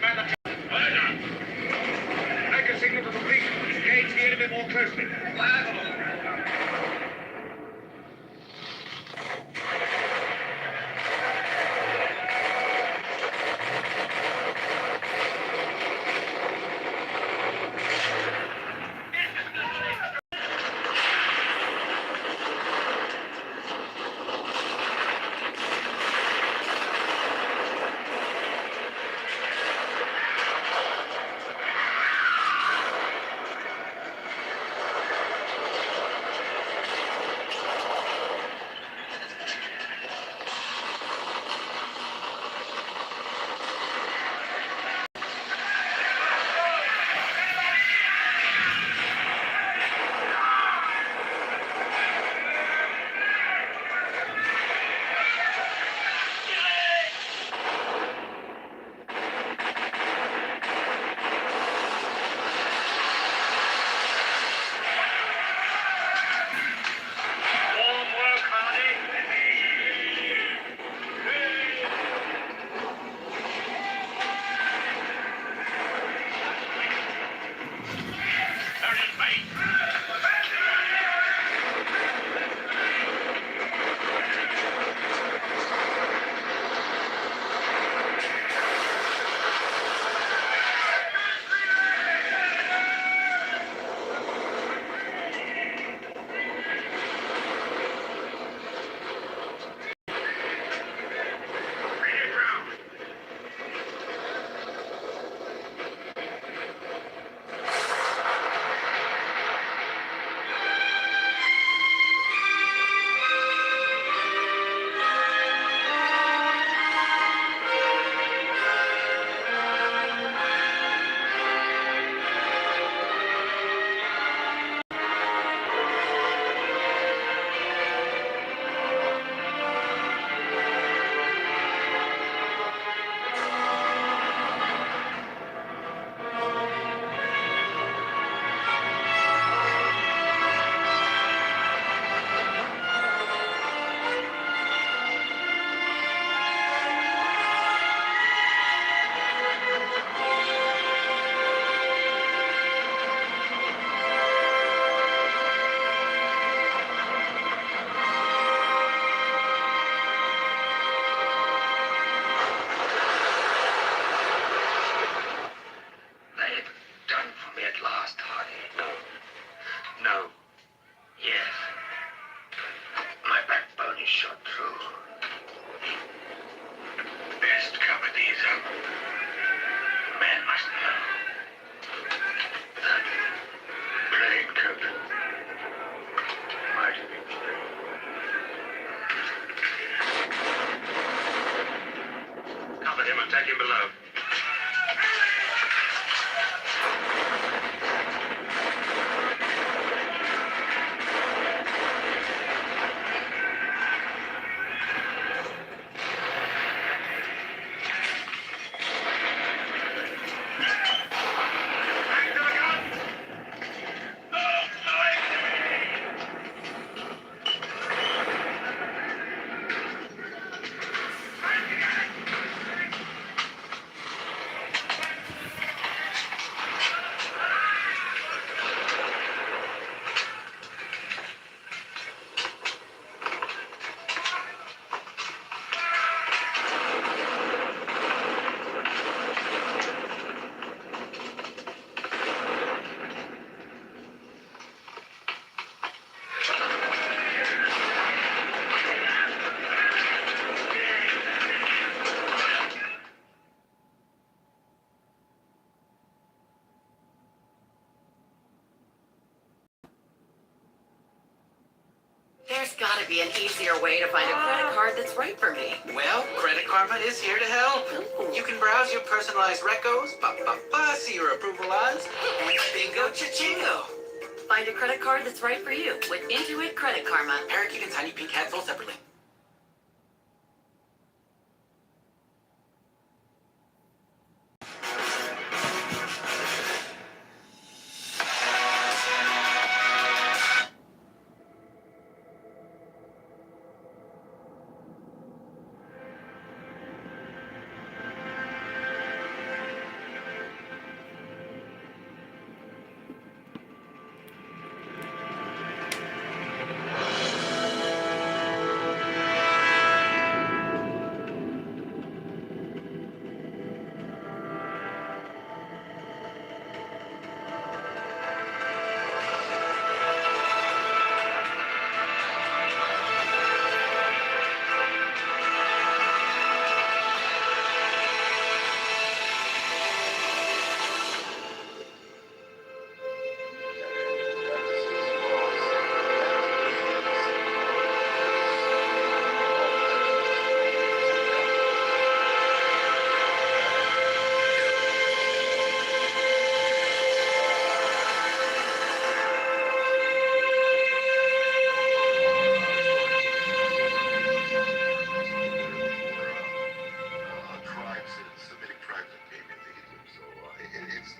Make a signal to the police. Engage the enemy more closely. Take him below. There's got to be an easier way to find a credit card that's right for me. Well, Credit Karma is here to help. Ooh. You can browse your personalized recos, see your approval odds, and bingo cha-chingo. Find a credit card that's right for you with Intuit Credit Karma. Parakeet and Tiny Pink Cat sold separately.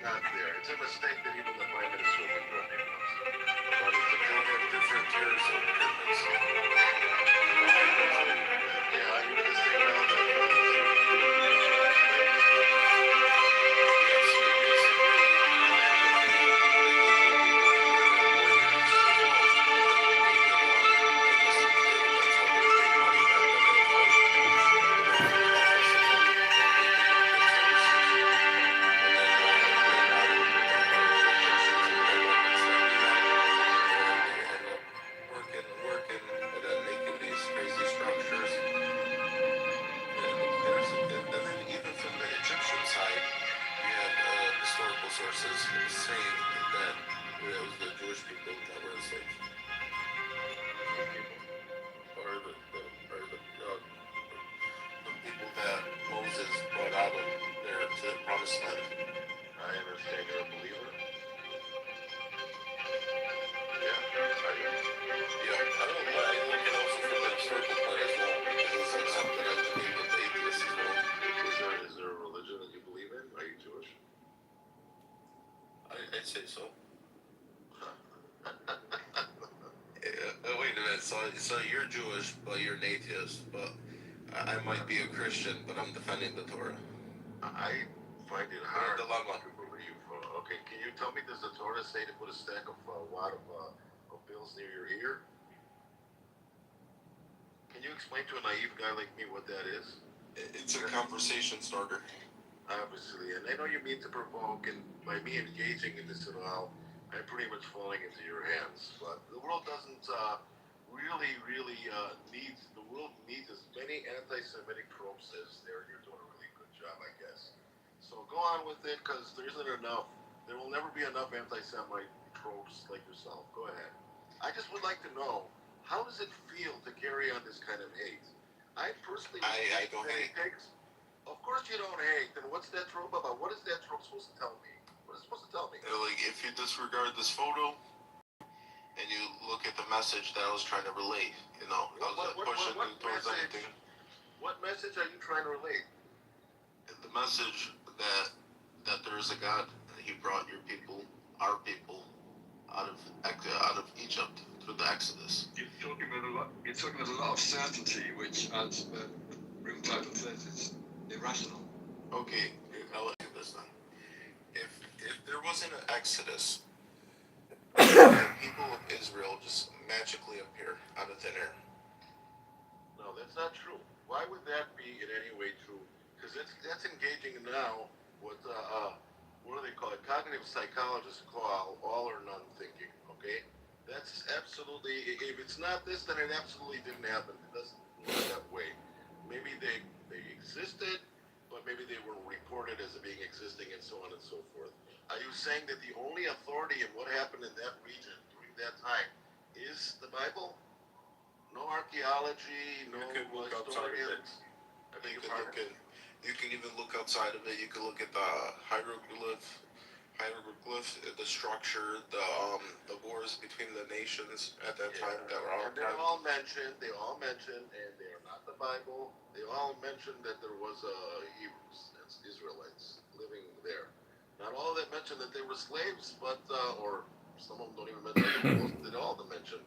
not there. It's a mistake that even the Prime Minister would know it was. But it's a they have different tiers of pyramids. Yeah, you just think now working and then making these crazy structures. And then even from the Egyptian side, we have historical sources saying that it was the Jewish people that were enslaved. The people that Moses brought out of there to the promised land. I understand you're a believer. Yeah, I don't know. I look at also from the historical part as well, because it's something I believe with the atheists as well. Is there a religion that you believe in? Are you Jewish? I'd say so. Wait a minute. So you're Jewish, but you're an atheist. But I might be a Christian, but I'm defending the Torah. I find it hard to believe. Okay, can you tell me, does the Torah say to put a stack of wad of bills near your ear? Can you explain to a naive guy like me what that is? It's a conversation starter. Obviously, and I know you mean to provoke, and by me engaging in this at all, I'm pretty much falling into your hands. But the world doesn't really needs, the world needs as many anti-Semitic tropes as there. You're doing a really good job, I guess. So go on with it, because there isn't enough. There will never be enough anti-Semite tropes like yourself. Go ahead. I just would like to know, how does it feel to carry on this kind of hate? I personally I don't hate. Of course you don't hate. And what's that trope about? What is that trope supposed to tell me? What is it supposed to tell me? Like, if you disregard this photo and you look at the message that I was trying to relate, I was pushing towards anything. What message are you trying to relate? The message that there is a God, and He brought your people, our people, out of Egypt through the Exodus. You're talking with a lot of certainty, which, as the room title says, is irrational. Okay, I'll look at this then. If there wasn't an Exodus, the people of Israel just magically appear out of thin air. No, that's not true. Why would that be in any way true? Because that's engaging now what do they call it? Cognitive psychologists call all or none thinking. Okay, that's absolutely. If it's not this, then it absolutely didn't happen. It doesn't work that way. Maybe they existed, but maybe they were reported as being existing, and so on and so forth. Are you saying that the only authority in what happened in that region during that time is the Bible? No archaeology, no historians. You can even look outside of it. You can look at the hieroglyphs, the structure, the wars between the nations at that time that were all. They all mentioned, and they are not the Bible. They all mentioned that there was Hebrews, that's Israelites living there. Not all of them mentioned that they were slaves, but or some of them don't even mention. Most did all of them mention.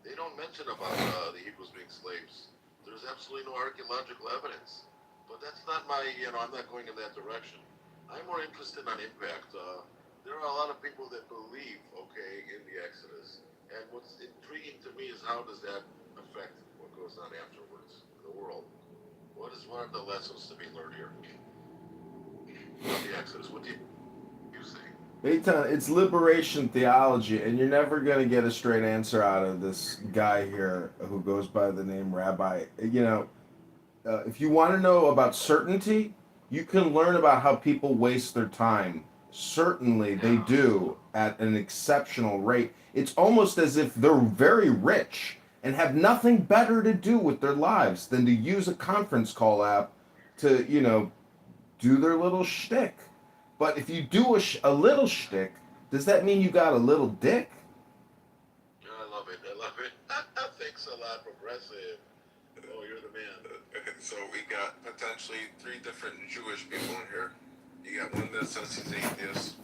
They don't mention about the Hebrews being slaves. There's absolutely no archaeological evidence. But that's not my, I'm not going in that direction. I'm more interested on impact. There are a lot of people that believe, in the Exodus. And what's intriguing to me is how does that affect what goes on afterwards in the world? What are the lessons to be learned here? About the Exodus, what do you say? Eitan, it's liberation theology, and you're never going to get a straight answer out of this guy here who goes by the name Rabbi. If you want to know about certainty, you can learn about how people waste their time. Certainly, they do at an exceptional rate. It's almost as if they're very rich and have nothing better to do with their lives than to use a conference call app to, do their little shtick. But if you do a little shtick, does that mean you got a little dick? I love it. Thanks a lot, Progressive. Oh, you're the man. So we got potentially 3 different Jewish people in here. You got one that says he's atheist.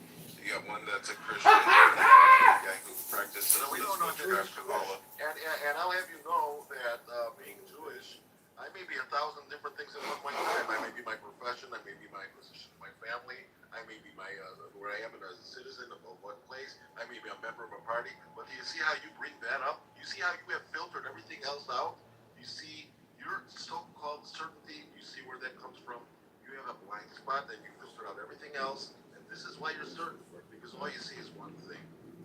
got one that's a Christian, a guy who practices No, we this don't know witchcraft Jewish Kabbalah. and I'll have you know that being Jewish, I may be 1,000 different things at one point in time. I may be my profession, I may be my position, my family, I may be my where I am as a citizen of what place, I may be a member of a party. But do you see how you bring that up? You see how you have filtered everything else out? You see your so-called certainty, you see where that comes from? You have a blind spot and you filter out everything else, and this is why you're certain, because all you see is one thing.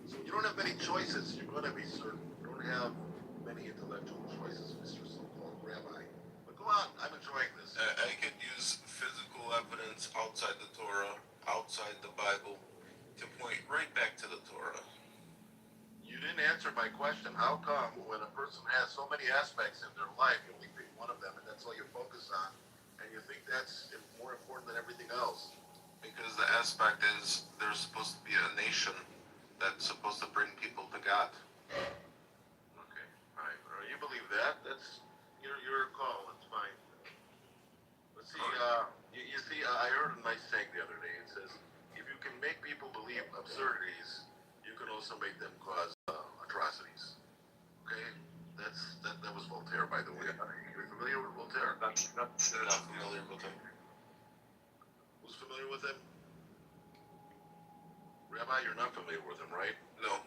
So you don't have many choices, you're going to be certain. You don't have many intellectual choices, Mr. So-called rabbi. But go on, I'm enjoying this. I could use physical evidence outside the Torah, outside the Bible, to point right back to the Torah. You didn't answer my question. How come when a person has so many aspects in their life, you only pick one of them and that's all you focus on, and you think that's more important than everything else? Because the aspect is there's supposed to be a nation that's supposed to bring people to God. Okay, all right. You believe that? That's your call. That's fine. But see, you see, I heard a nice saying the other day. It says, if you can make people believe absurdities, you can also make them cause atrocities. Okay, that was Voltaire, by the way. You're familiar with Voltaire? That's I'm not familiar with him. Who's familiar with him? Rabbi, you're not familiar with him, right? No.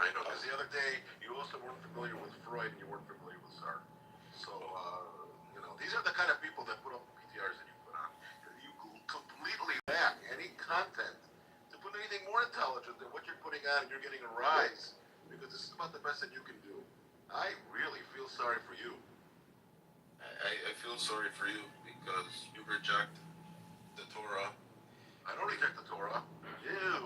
I know, because the other day you also weren't familiar with Freud and you weren't familiar with Sartre. So, these are the kind of people that put up the PTRs that you put on. You completely lack any content to put anything more intelligent than what you're putting on, and you're getting a rise because this is about the best that you can do. I really feel sorry for you. I feel sorry for you because you reject the Torah. I don't reject the Torah.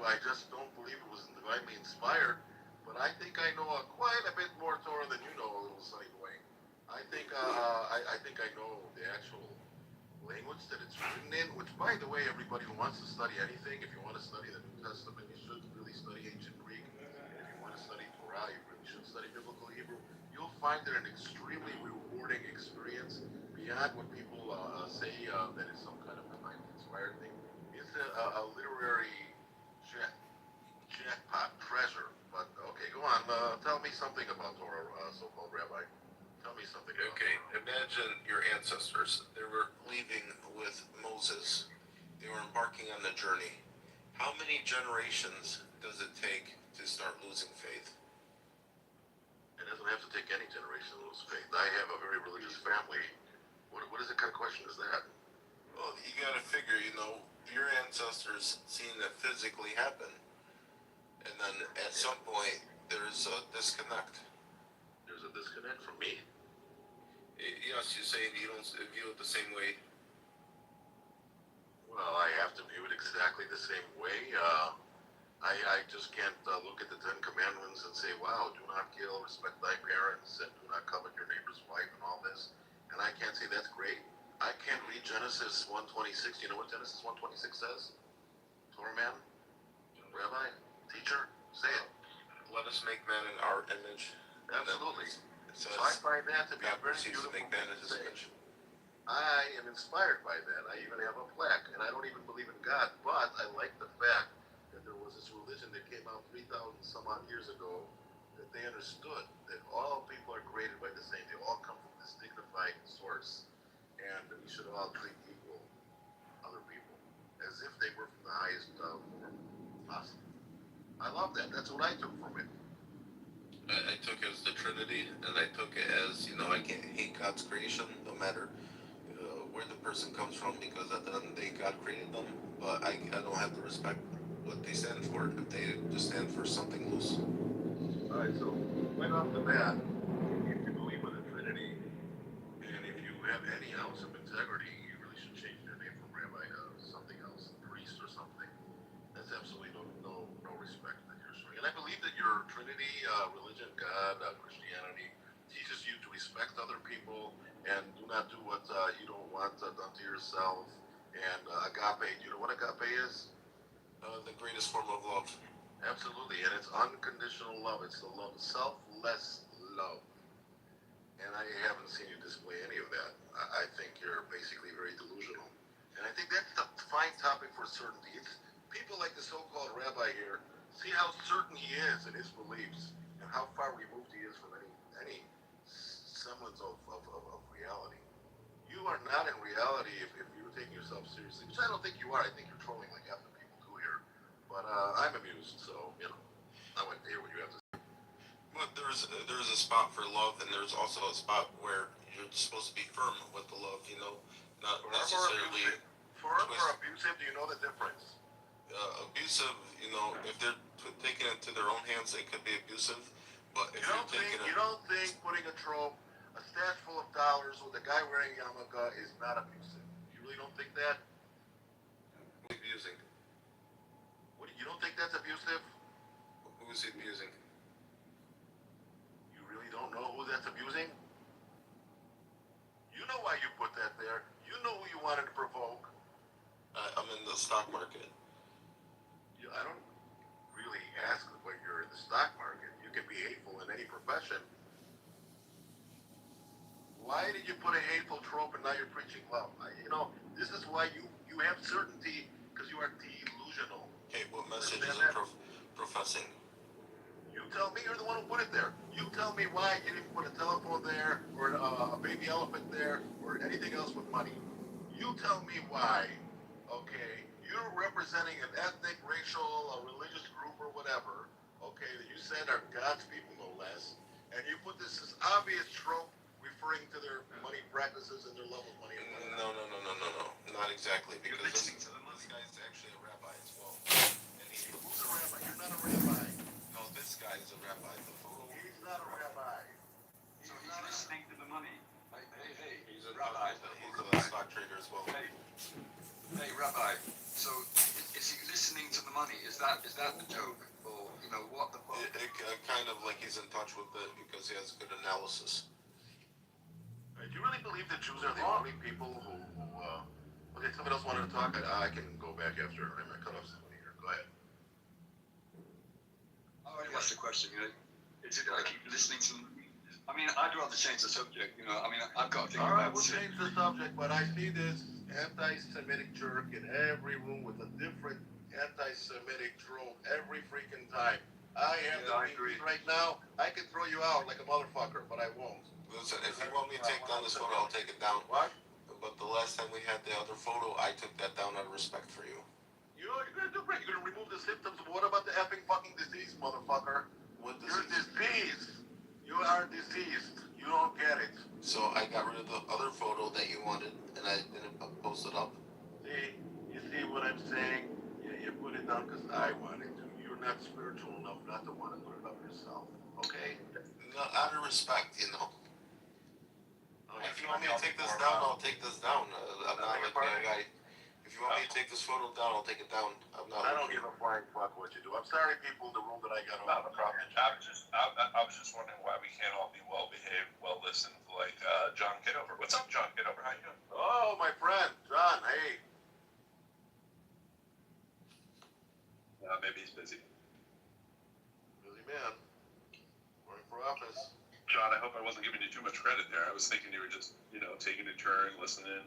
I just don't believe it was divinely inspired. But I think I know quite a bit more Torah than you know, a little Sonny Dwayne. I think I know the actual language that it's written in. Which, by the way, everybody who wants to study anything, if you want to study the New Testament, you should really study ancient Greek. And if you want to study Torah, you really should study biblical Hebrew. You'll find it an extremely rewarding experience beyond what people say that is some kind of divinely inspired thing. It's a literary jackpot treasure. But okay, go on. Tell me something about Torah, so-called rabbi. Tell me something. Okay, imagine your ancestors. They were leaving with Moses. They were embarking on the journey. How many generations does it take to start losing faith? It doesn't have to take any generation to lose faith. I have a very religious family. What is the kind of question is that? Well, you gotta figure, your ancestors seen it physically happen. And then at some point, there's a disconnect. There's a disconnect from me. Yes, you say you don't view it the same way. Well, I have to view it exactly the same way. I just can't look at the Ten Commandments and say, wow, do not kill, respect thy parents, and do not covet your neighbor's wife and all this. And I can't say that's great. I can't read Genesis 1:26. You know what Genesis 1:26 says? Torah man? Rabbi? Teacher? Say it. Let us make man in our image. Absolutely. It So I says find that to be a God very proceeds to beautiful make man in thing to his say. image. I am inspired by that. I even have a plaque, and I don't even believe in God, but I like the fact that there was this religion that came out 3,000 some odd years ago, that they understood that all people are created by the same. They all come from this dignified source, and we should all treat equal other people as if they were from the highest form possible. I love that. That's what I took from it. I took it as the Trinity, and I took it as, I can't hate God's creation, no matter where the person comes from, because at the end of the day, God created them, but I don't have to respect what they stand for. If they just stand for something loose. All right, so right off the bat, if you believe in the Trinity, and if you have any ounce of integrity, you really should change your name from rabbi to something else, priest or something. That's absolutely no respect that you're showing. And I believe that your Trinity, religion, God, Christianity, teaches you to respect other people and do not do what you don't want done to yourself. And agape, do you know what agape is? The greatest form of love. Absolutely, and it's unconditional love. It's the love, selfless love. And I haven't seen you display any of that. I think you're basically very delusional. And I think that's the fine topic for certainty. It's people like the so-called rabbi he is in his beliefs and how far removed he is from any semblance of reality. You are not in reality if you're taking yourself seriously, which I don't think you are. I think you're trolling like half the people do here. But I'm amused, so I want to hear what you have to say. But there's a spot for love, and there's also a spot where you're supposed to be firm with the love, not necessarily Firm or abusive? Do you know the difference? abusive. If they're taking it to their own hands, it could be abusive. But if You don't think putting a trope, a stash full of dollars with a guy wearing a yarmulke is not abusive? You really don't think that? abusing, You don't think that's abusive? who's abusing? You really don't know who that's abusing? You know why you put that there. You know who you wanted to provoke. I'm in the stock market. I don't really ask when you're in the stock market. You can be hateful in any profession. Why did you put a hateful trope and now you're preaching love? This is why you have certainty, because you are delusional. Okay, what message is it professing? You tell me. You're the one who put it there. You tell me why you didn't put a telephone there or a baby elephant there or anything else with money. You tell me why. Okay, you're representing an ethnic, racial, a religious group or whatever. Okay, that you said are God's people, no less. And you put this as obvious trope referring to their money practices and their love of money. No, not exactly, because this guy is actually a rabbi as well. And Who's a rabbi? You're not a rabbi. no, this guy is a rabbi. The photo. He's not a rabbi. So he's listening to the money. Hey, He's a Rabbi. He's a stock trader as well. Hey, Rabbi. So is he listening to the money? Is that the joke, or what the fuck? Kind of like he's in touch with it because he has good analysis. Do you really believe that Jews are the only people who okay, somebody else wanted to talk? I can go back after I cut off somebody here. Go ahead. I already asked the question. Is it I keep listening to them? I mean, I'd rather change the subject. I mean, I've got to think All right, about we'll it. change the subject, but I see this anti-Semitic jerk in every room with a different anti-Semitic trope every freaking time. I have I the agree. means right now. I can throw you out like a motherfucker, but I won't. Listen, if you want me to take down this photo, I'll take it down. What? But the last time we had the other photo, I took that down out of respect for you. You're gonna do great. You're gonna remove the symptoms. But what about the effing fucking disease, motherfucker? What You're disease? diseased. You are diseased. You don't get it. So I got rid of the other photo that you wanted, and I didn't post it up. See, you see what I'm saying? You put it down because I wanted to. You're not spiritual enough not to want to put it up yourself. Okay? No, out of respect, If you want me to take this down, I'll take this down. I'm not like that guy. If you want me to take this photo down, I'll take it down. I'm not. I don't give a flying fuck what you do. I'm sorry, people, in the room that I got Not over. a problem. I was just wondering why we can't all be well behaved, well listened, like John Kitover. What's up, John Kitover? How you doing? Oh, my friend, John, hey. Maybe he's busy. Busy man. Running for office. John, I hope I wasn't giving you too much credit there. I was thinking you were just, taking a turn, listening.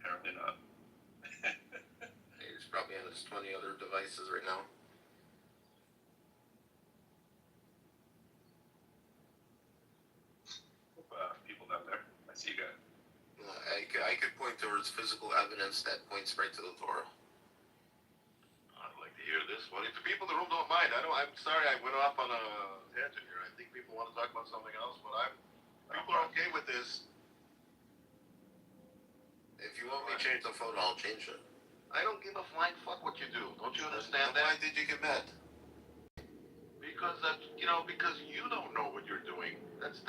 Apparently not. He's probably on his 20 other devices right now. People down there. I see you guys. I could point towards physical evidence that points right to the Torah. I'd like to hear this one. If the people in the room don't mind, I'm sorry I went off on a tangent here. I think people want to talk about something else, but people are okay with this. If you want me to change the photo, I'll change it. I don't give a flying fuck what you do. Don't you understand Then why that? did you get mad? Because because you don't know what you're doing. It's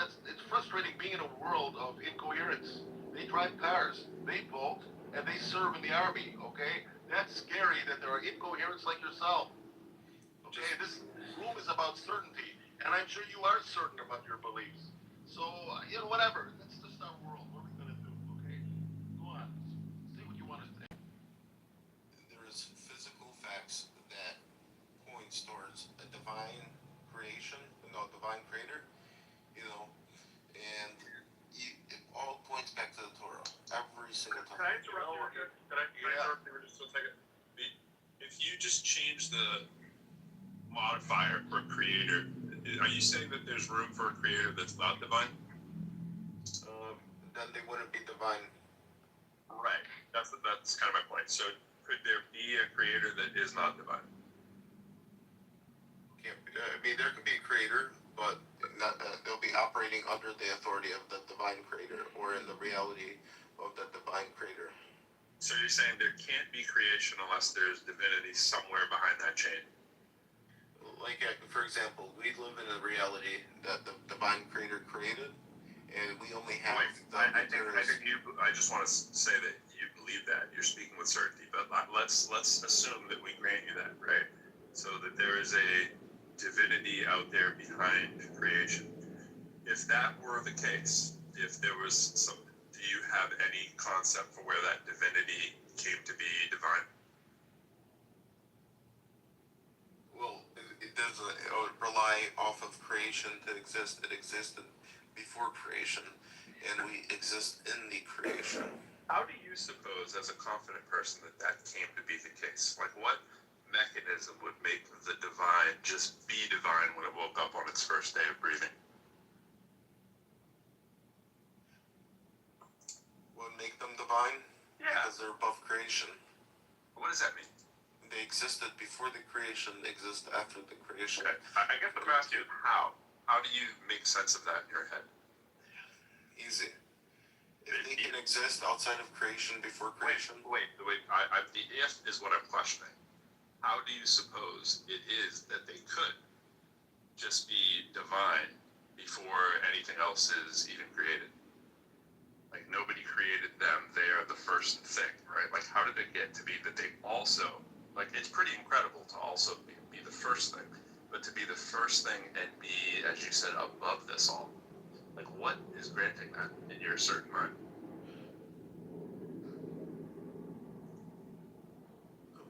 frustrating being in a world of incoherence. They drive cars, they vote, and they serve in the army. Okay, that's scary that there are incoherents like yourself. Okay, this room is about certainty, and I'm sure you are certain about your beliefs. So whatever. That's just our world. What are we gonna do? Okay, go on. Say what you want to say. There is physical facts that points towards a divine creation, divine creator, and it all points back to the Torah every single time. Can I interrupt you? Can I interrupt you for just a second? If you just change the modifier for creator. Are you saying that there's room for a creator that's not divine? Then they wouldn't be divine. Right. That's kind of my point. So could there be a creator that is not divine? I mean, there could be a creator, but not, they'll be operating under the authority of the divine creator or in the reality of the divine creator. So you're saying there can't be creation unless there's divinity somewhere behind that chain? Like, for example, we live in a reality that the divine creator created, and we only have I just want to say that you believe that. You're speaking with certainty, but let's assume that we grant you that, right? So that there is a divinity out there behind creation. If that were the case, if there was some, do you have any concept for where that divinity came to be divine? Well, it doesn't rely off of creation to exist. It existed before creation, and we exist in the creation. How do you suppose, as a confident person, that came to be the case? Like, what mechanism would make the divine just be divine when it woke up on its first day of breathing? What would make them divine? Yeah. Because they're above creation. What does that mean? They existed before the creation, they exist after the creation. Okay. I guess what I'm asking you, how? How do you make sense of that in your head? Easy. If they can exist outside of creation before creation. Wait. The if is what I'm questioning. How do you suppose it is that they could just be divine before anything else is even created? Like, nobody created them, they are the first thing, right? Like, how did it get to be that they also, like, it's pretty incredible to also be the first thing, but to be the first thing and be, as you said, above this all. Like, what is granting that in your certain mind?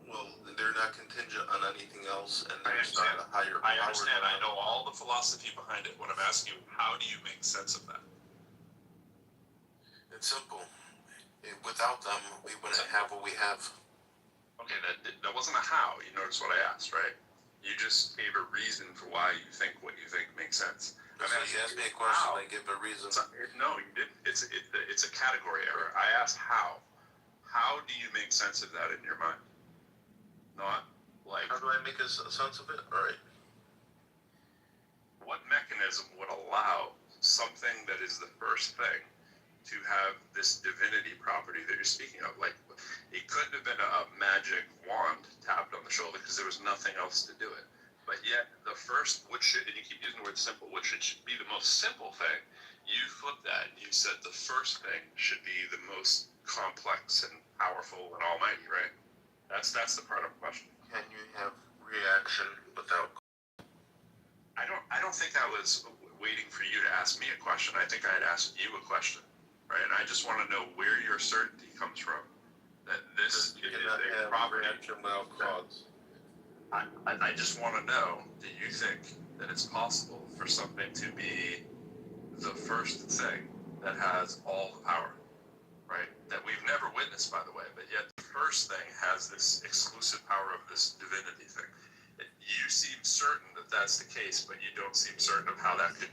Well, they're not contingent on anything else, and there's not a higher power. I understand. I know all the philosophy behind it. What I'm asking you, how do you make sense of that? It's simple. Without them, we wouldn't have what we have. Okay, that wasn't a how. You notice what I asked, right? You just gave a reason for why you think what you think makes sense. So you asked me a question, I give a reason. No, you didn't. It's a category error. I asked how. How do you make sense of that in your mind? Not like. How do I make a sense of it? All right. What mechanism would allow something that is the first thing to have this divinity property that you're speaking of? Like, it couldn't have been a magic wand tapped on the shoulder because there was nothing else to do it. But yet, the first, which should, and you keep using the word simple, which should be the most simple thing, you flipped that and you said the first thing should be the most complex and powerful and almighty, right? That's the part of the question. Can you have reaction without? I don't think I was waiting for you to ask me a question. I think I had asked you a question, right? And I just want to know where your certainty comes from. That this is a property. Reaction without cause. I just want to know, do you think that it's possible for something to be the first thing that has all the power, right? That we've never witnessed, by the way, but yet the first thing has this exclusive power of this divinity thing. You seem certain that that's the case, but you don't seem certain of how that could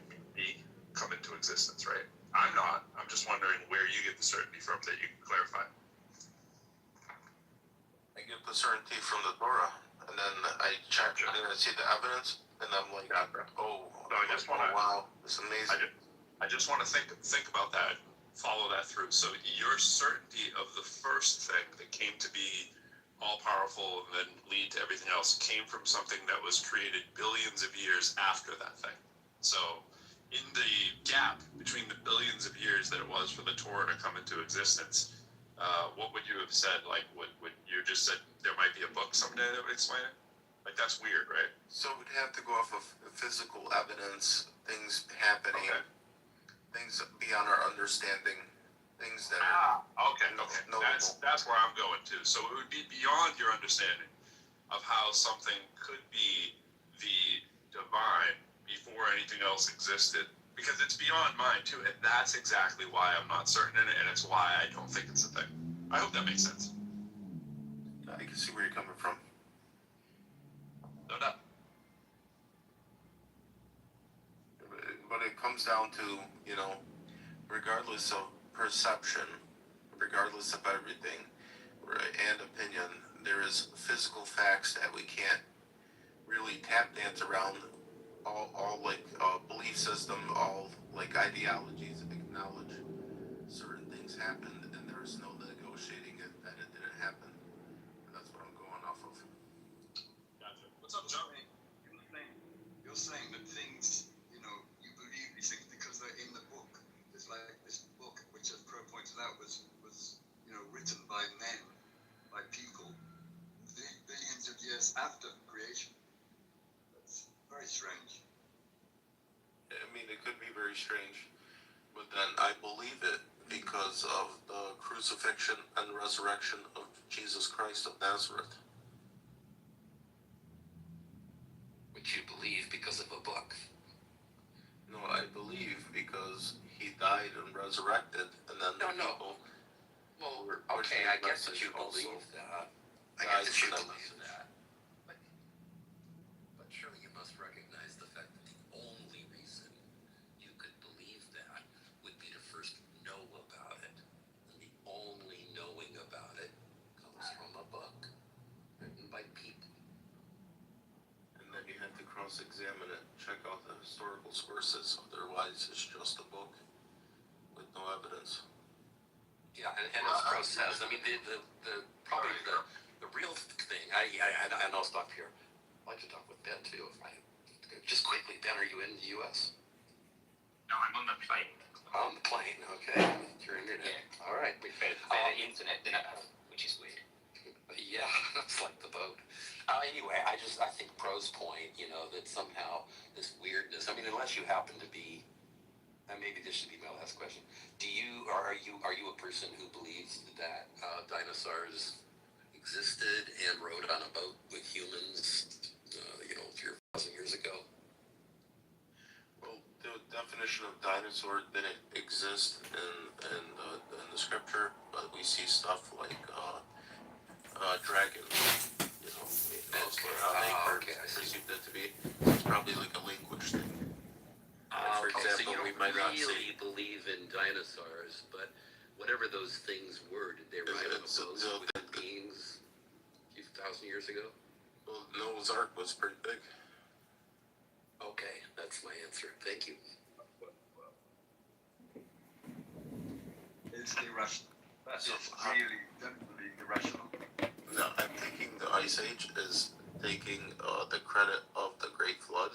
come into existence, right? I'm not. I'm just wondering where you get the certainty from that you can clarify. I get the certainty from the Torah, and then I check and I see the evidence, and I'm like, oh, So I just want to. wow, it's amazing. I just want to think about that, follow that through. So your certainty of the first thing that came to be all powerful and then lead to everything else came from something that was created billions of years after that thing. So in the gap between the billions of years that it was for the Torah to come into existence, what would you have said? Like, would you just said there might be a book someday that would explain it? Like, that's weird, right? So we'd have to go off of physical evidence, things happening, things beyond our understanding, things that are okay. That's where I'm going to. So it would be beyond your understanding of how something could be the divine before anything else existed, because it's beyond mine too, and that's exactly why I'm not certain in it, and it's why I don't think it's a thing. I hope that makes sense. I can see where you're coming from. No doubt. comes down to, regardless of perception, regardless of everything, right, and opinion, there is physical facts that we can't really tap dance around. All like belief system, all like ideologies acknowledge certain things happened, and there is no negotiating it that it didn't happen. And that's what I'm going off of. Gotcha. What's up, John? You're saying that things, you believe these things because they're in the book. It's like this book, which, as Pro pointed out, was written by men, by people, billions of years after creation. That's very strange. I mean, it could be very strange, but then I believe it because of the crucifixion and resurrection of Jesus Christ of Nazareth. Which you believe because of a book. No, I believe because he died and resurrected, and then No. people. Well, were okay, pushing I the get that message you also. believe that. I Guys, get that you that believe message. that. But surely you must recognize the fact that the only reason you could believe that would be to first know about it. And the only knowing about it comes from a book written by people. And then you have to cross-examine it, check out the historical sources, otherwise it's just a book with no evidence. Yeah, and as Pro says, I mean, the probably the real thing. And I'll stop here. I'd like to talk with Ben too. Just quickly, Ben, are you in the U.S.? No, I'm on the plane. On the plane, okay. You're in internet. Yeah. All right. Better internet than I have, which is weird. Yeah, it's like the boat. Anyway, I think Pro's point, that somehow this weirdness. I mean, unless you happen to be, and maybe this should be my last question. Are you a person who believes that dinosaurs existed and rode on a boat with humans, 3,000 years ago? Well, the definition of dinosaur didn't exist in the scripture, but we see stuff like dragons, as for how they perceived it to be. It's probably like a language thing. For example, so you don't we might not really see. believe in dinosaurs, but whatever those things were, did they ride on a boat with beings a few thousand years ago? Well, Noah's Ark was pretty big. Okay, that's my answer. Thank you. It's irrational. That is really, definitely irrational. No, I'm thinking the Ice Age is taking the credit of the Great Flood.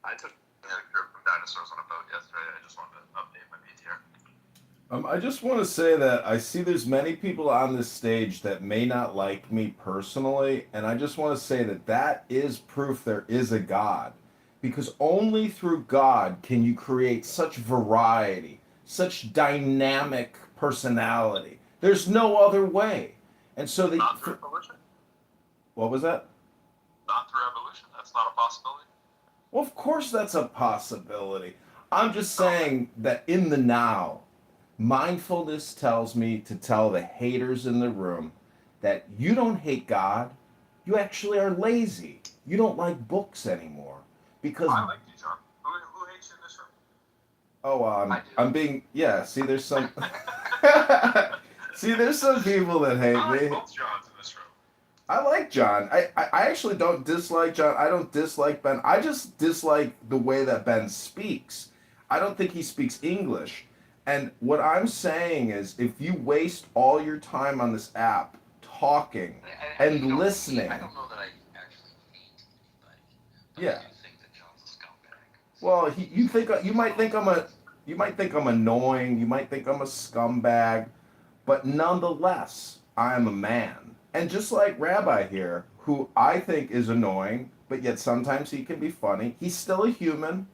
I took a trip from dinosaurs on a boat yesterday. I just wanted to update my PTR. I just want to say that I see there's many people on this stage that may not like me personally, and I just want to say that is proof there is a God. Because only through God can you create such variety, such dynamic personality. There's no other way. And so Not through evolution? What was that? Not through evolution. That's not a possibility. Well, of course that's a possibility. I'm just saying that in the now, mindfulness tells me to tell the haters in the room that you don't hate God. You actually are lazy. You don't like books anymore. Because I like you, John. Who hates you in this room? I'm being, see, there's some there's some people that hate I like me. both Johns in this room. I like John. I actually don't dislike John. I don't dislike Ben. I just dislike the way that Ben speaks. I don't think he speaks English. And what I'm saying is, if you waste all your time on this app talking and listening. I don't know that I actually hate anybody. But Yeah. I do think that John's a scumbag. Well, you might think I'm annoying. You might think I'm a scumbag, but nonetheless, I am a man. And just like Rabbi here, who I think is annoying, but yet sometimes he can be funny, he's still a human.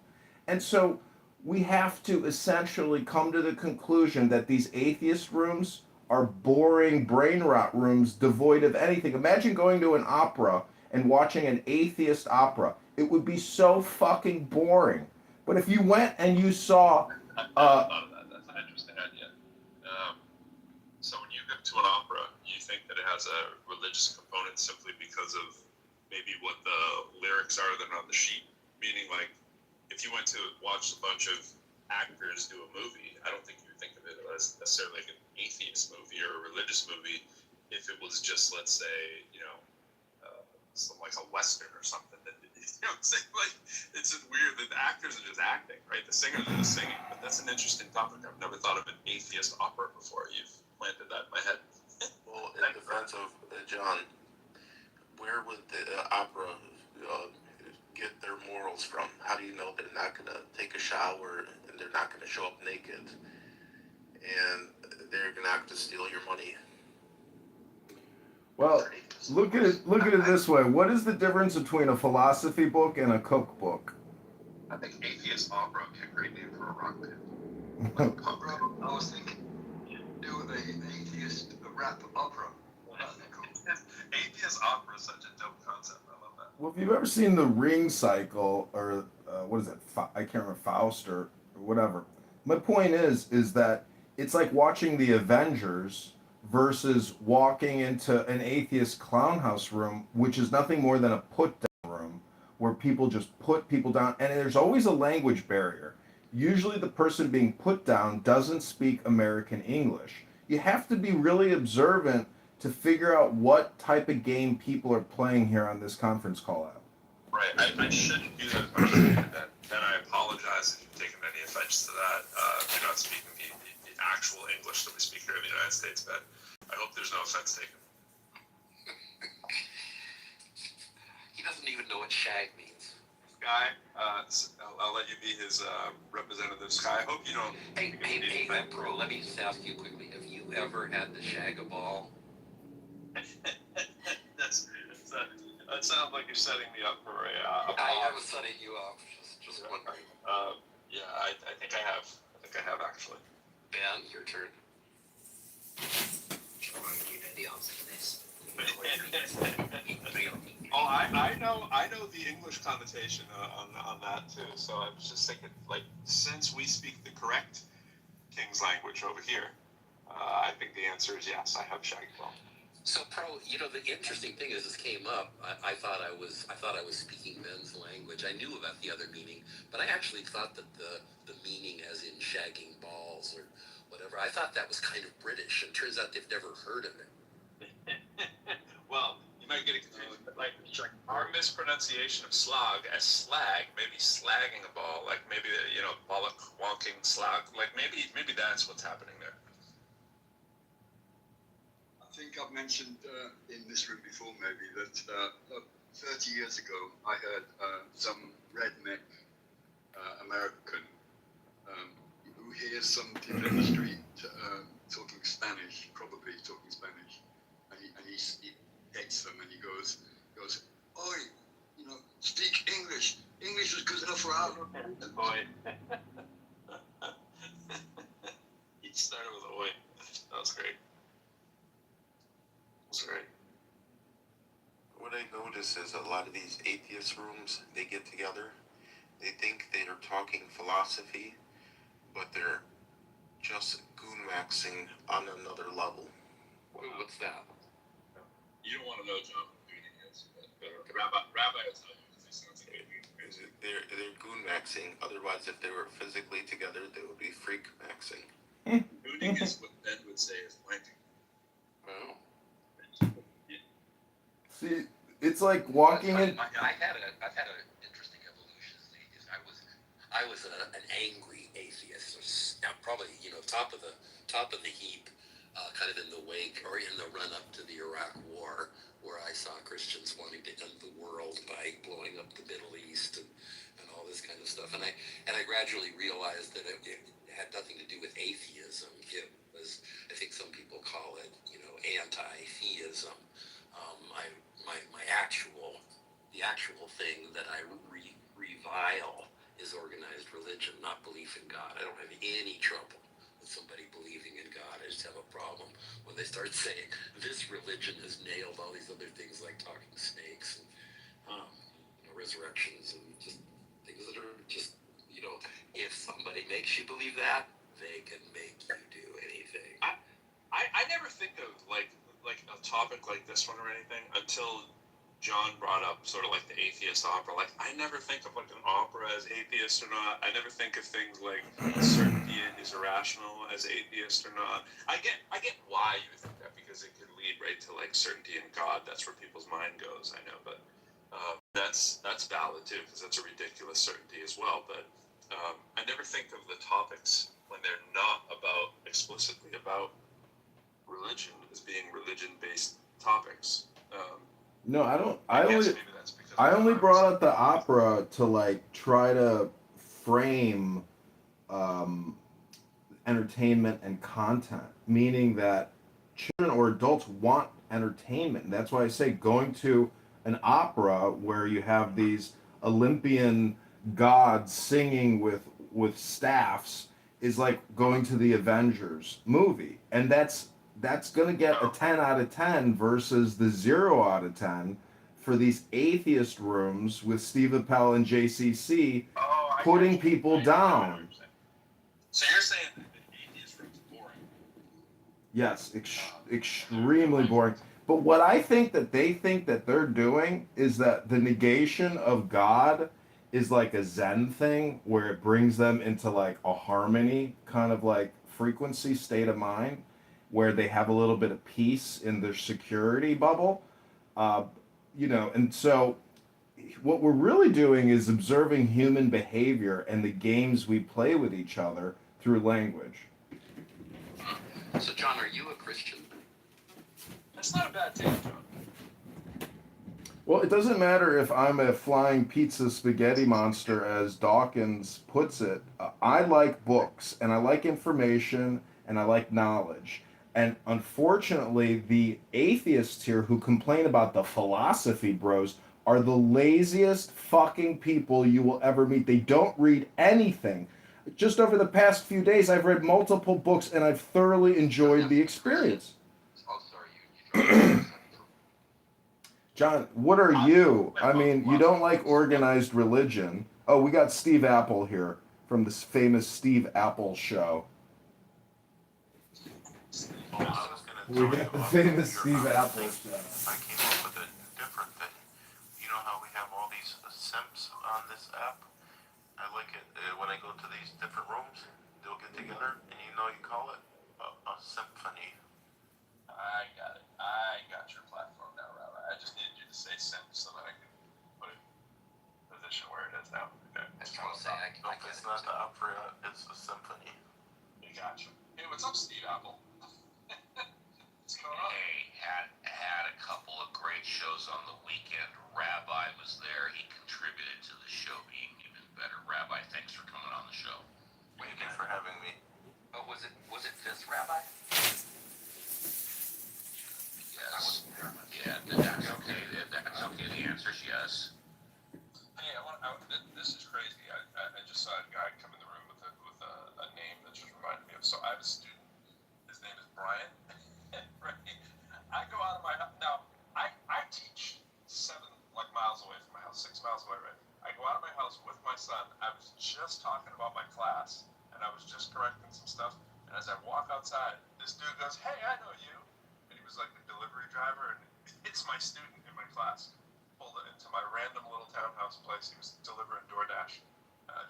And so we have to essentially come to the conclusion that these atheist rooms are boring brain rot rooms devoid of anything. Imagine going to an opera and watching an atheist opera. It would be so fucking boring. But if you went and you saw I thought of that. That's an interesting idea. So when you go to an opera, you think that it has a religious component simply because of maybe what the lyrics are that are on the sheet, meaning like if you went to watch a bunch of actors do a movie, I don't think you would think of it as necessarily like an atheist movie or a religious movie. If it was just, let's say, some like a western or something, that you know what I'm saying? Like, it's just weird that the actors are just acting, right? The singers are just singing. But that's an interesting topic. I've never thought of an atheist opera before. You've planted that in my head. Well, in defense of John, where would the opera get their morals from? How do you know they're not going to take a shower and they're not going to show up naked and they're not going to steal your money? Well, look at it this way. What is the difference between a philosophy book and a cookbook? I think atheist opera would be a great name for a rock band. I was thinking, do an atheist rap opera. Atheist opera is such a dope concept. I love that. Well, if you've ever seen the Ring Cycle, or what is it? I can't remember, Faust or whatever. My point is that it's like watching the Avengers versus walking into an atheist clown house room, which is nothing more than a put down room where people just put people down, and there's always a language barrier. Usually the person being put down doesn't speak American English. You have to be really observant to figure out what type of game people are playing here on this conference call out. Right. I shouldn't do that as much as I did that. Then I apologize if you've taken any offense to that. You're not speaking the actual English that we speak here in the United States, but I hope there's no offense taken. He doesn't even know what shag means. Sky, I'll let you be his representative. Sky, I hope you don't. Hey, bro, let me just ask you quickly. Have you ever had to shag a ball? That sounds like you're setting me up for a I was setting you up. Just wondering. Yeah, I think I have. I think I have actually. Ben, your turn. Oh, I know the English connotation on that too. So I was just thinking, like, since we speak the correct King's language over here, I think the answer is yes. I have shag ball. So, Pro, the interesting thing is this came up. I thought I was speaking men's language. I knew about the other meaning, but I actually thought that the meaning, as in shagging balls or whatever, I thought that was kind of British. And turns out they've never heard of it. Well, you might get it confused. Like our mispronunciation of slag as slag, maybe slagging a ball, like maybe bollock wonking slag, like maybe that's what's happening there. I think I've mentioned in this room before maybe that 30 years ago I heard some redneck American who hears some people in the street talking Spanish, probably talking Spanish, and he hates them and he goes, oi, speak English. English is good enough for our Oi. He started with oi. That was great. Right. What I notice is a lot of these atheist rooms, they get together, they think they are talking philosophy, but they're just goon-maxing on another level. What's that? You don't want to know John Gooning is, but Rabbi will tell you because he sounds like a goon. They're goon-maxing, otherwise if they were physically together, they would be freak-maxing. Gooning is what Ben would say is wanking. Oh. See, it's like walking in. I've had an interesting evolution. I was an angry atheist. Now probably top of the heap, kind of in the wake or in the run up to the Iraq War, where I saw Christians wanting to end the world by blowing up the Middle East and all this kind of stuff. And I gradually realized that it had nothing to do with atheism. It was, I think some people call it, anti-theism. The actual thing that I revile is organized religion, not belief in God. I don't have any trouble with somebody believing in God. I just have a problem when they start saying this religion has nailed all these other things like talking snakes and resurrections and just things that are just, if somebody makes you believe that, they can make you do anything. I never think of like a topic like this one or anything until John brought up sort of like the atheist opera. Like, I never think of like an opera as atheist or not. I never think of things like certainty is irrational as atheist or not. I get why you think that, because it could lead right to like certainty in God. That's where people's mind goes. I know, but that's valid too, because that's a ridiculous certainty as well. But I never think of the topics when they're not explicitly about religion as being religion-based topics. No, I don't. I guess maybe that's because I of only the brought up the opera to like try to frame entertainment and content, meaning that children or adults want entertainment. And that's why I say going to an opera where you have these Olympian gods singing with staffs is like going to the Avengers movie. And that's going to get a 10 out of 10 versus the 0 out of 10 for these atheist rooms with Steve Appel and JCC putting people down. So you're saying that the atheist room's boring? Yes, extremely boring. But what I think that they think that they're doing is that the negation of God is like a Zen thing where it brings them into like a harmony kind of like frequency state of mind where they have a little bit of peace in their security bubble. And so what we're really doing is observing human behavior and the games we play with each other through language. So, John, are you a Christian? That's not a bad take, John. Well, it doesn't matter if I'm a flying pizza spaghetti monster, as Dawkins puts it. I like books, and I like information, and I like knowledge. And unfortunately, the atheists here who complain about the philosophy bros are the laziest fucking people you will ever meet. They don't read anything. Just over the past few days, I've read multiple books, and I've thoroughly enjoyed the experience. Oh, sorry, John, what are you? I mean, you don't like organized religion. Oh, we got Steve Apple here from this famous Steve Apple show. Well, I was gonna We tell got you the about famous your Steve other Apple thing. show. I came up with a different thing. You know how we have all these simps on this app? I like it when I go to these different rooms, they'll get together, and you call it a symphony. I got it. I got your platform now, Rabbi. I just needed you to say simp so that I could put it in the position where it is now. Okay. I was trying to say, I No, get it's it. not the opera, it's a symphony. I got you. Hey, what's up, Steve Apple? What's going on? Hey, had a couple of great shows on the weekend. Rabbi was there. He contributed to the show being even better. Rabbi, thanks for coming on the show. Thank you for having me. Oh, was it Fifth Rabbi? Yes. Yeah, that's okay. That's okay. The answer is yes. Hey, this is crazy. I just saw a guy come in the room with a name that just reminded me of. So I have a student. His name is Brian. Right? I go out of my house. Now, I teach 7 miles away from my house, 6 miles away, right? I go out of my house with my son. I was just talking about my class, and I was just correcting some stuff. And as I walk outside, this dude goes, "Hey, I know you." And he was like the delivery driver, and it's my student in my class. Pulled it into my random little townhouse place. He was delivering DoorDash. I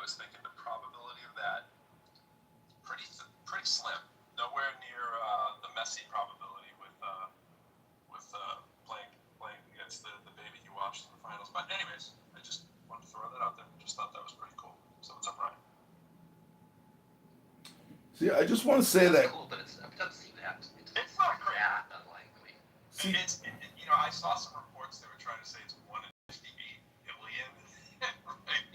was thinking the probability of that pretty slim. Nowhere near the Messi probability with playing against the baby he watched in the finals. But anyways, I just wanted to throw that out there. Just thought that was pretty cool. So what's up, Ryan? See, I just want to say That's that. cool, but it doesn't seem that. It's not great. That unlikely. See, I saw some reports they were trying to say it's 1 in 58 billion, right,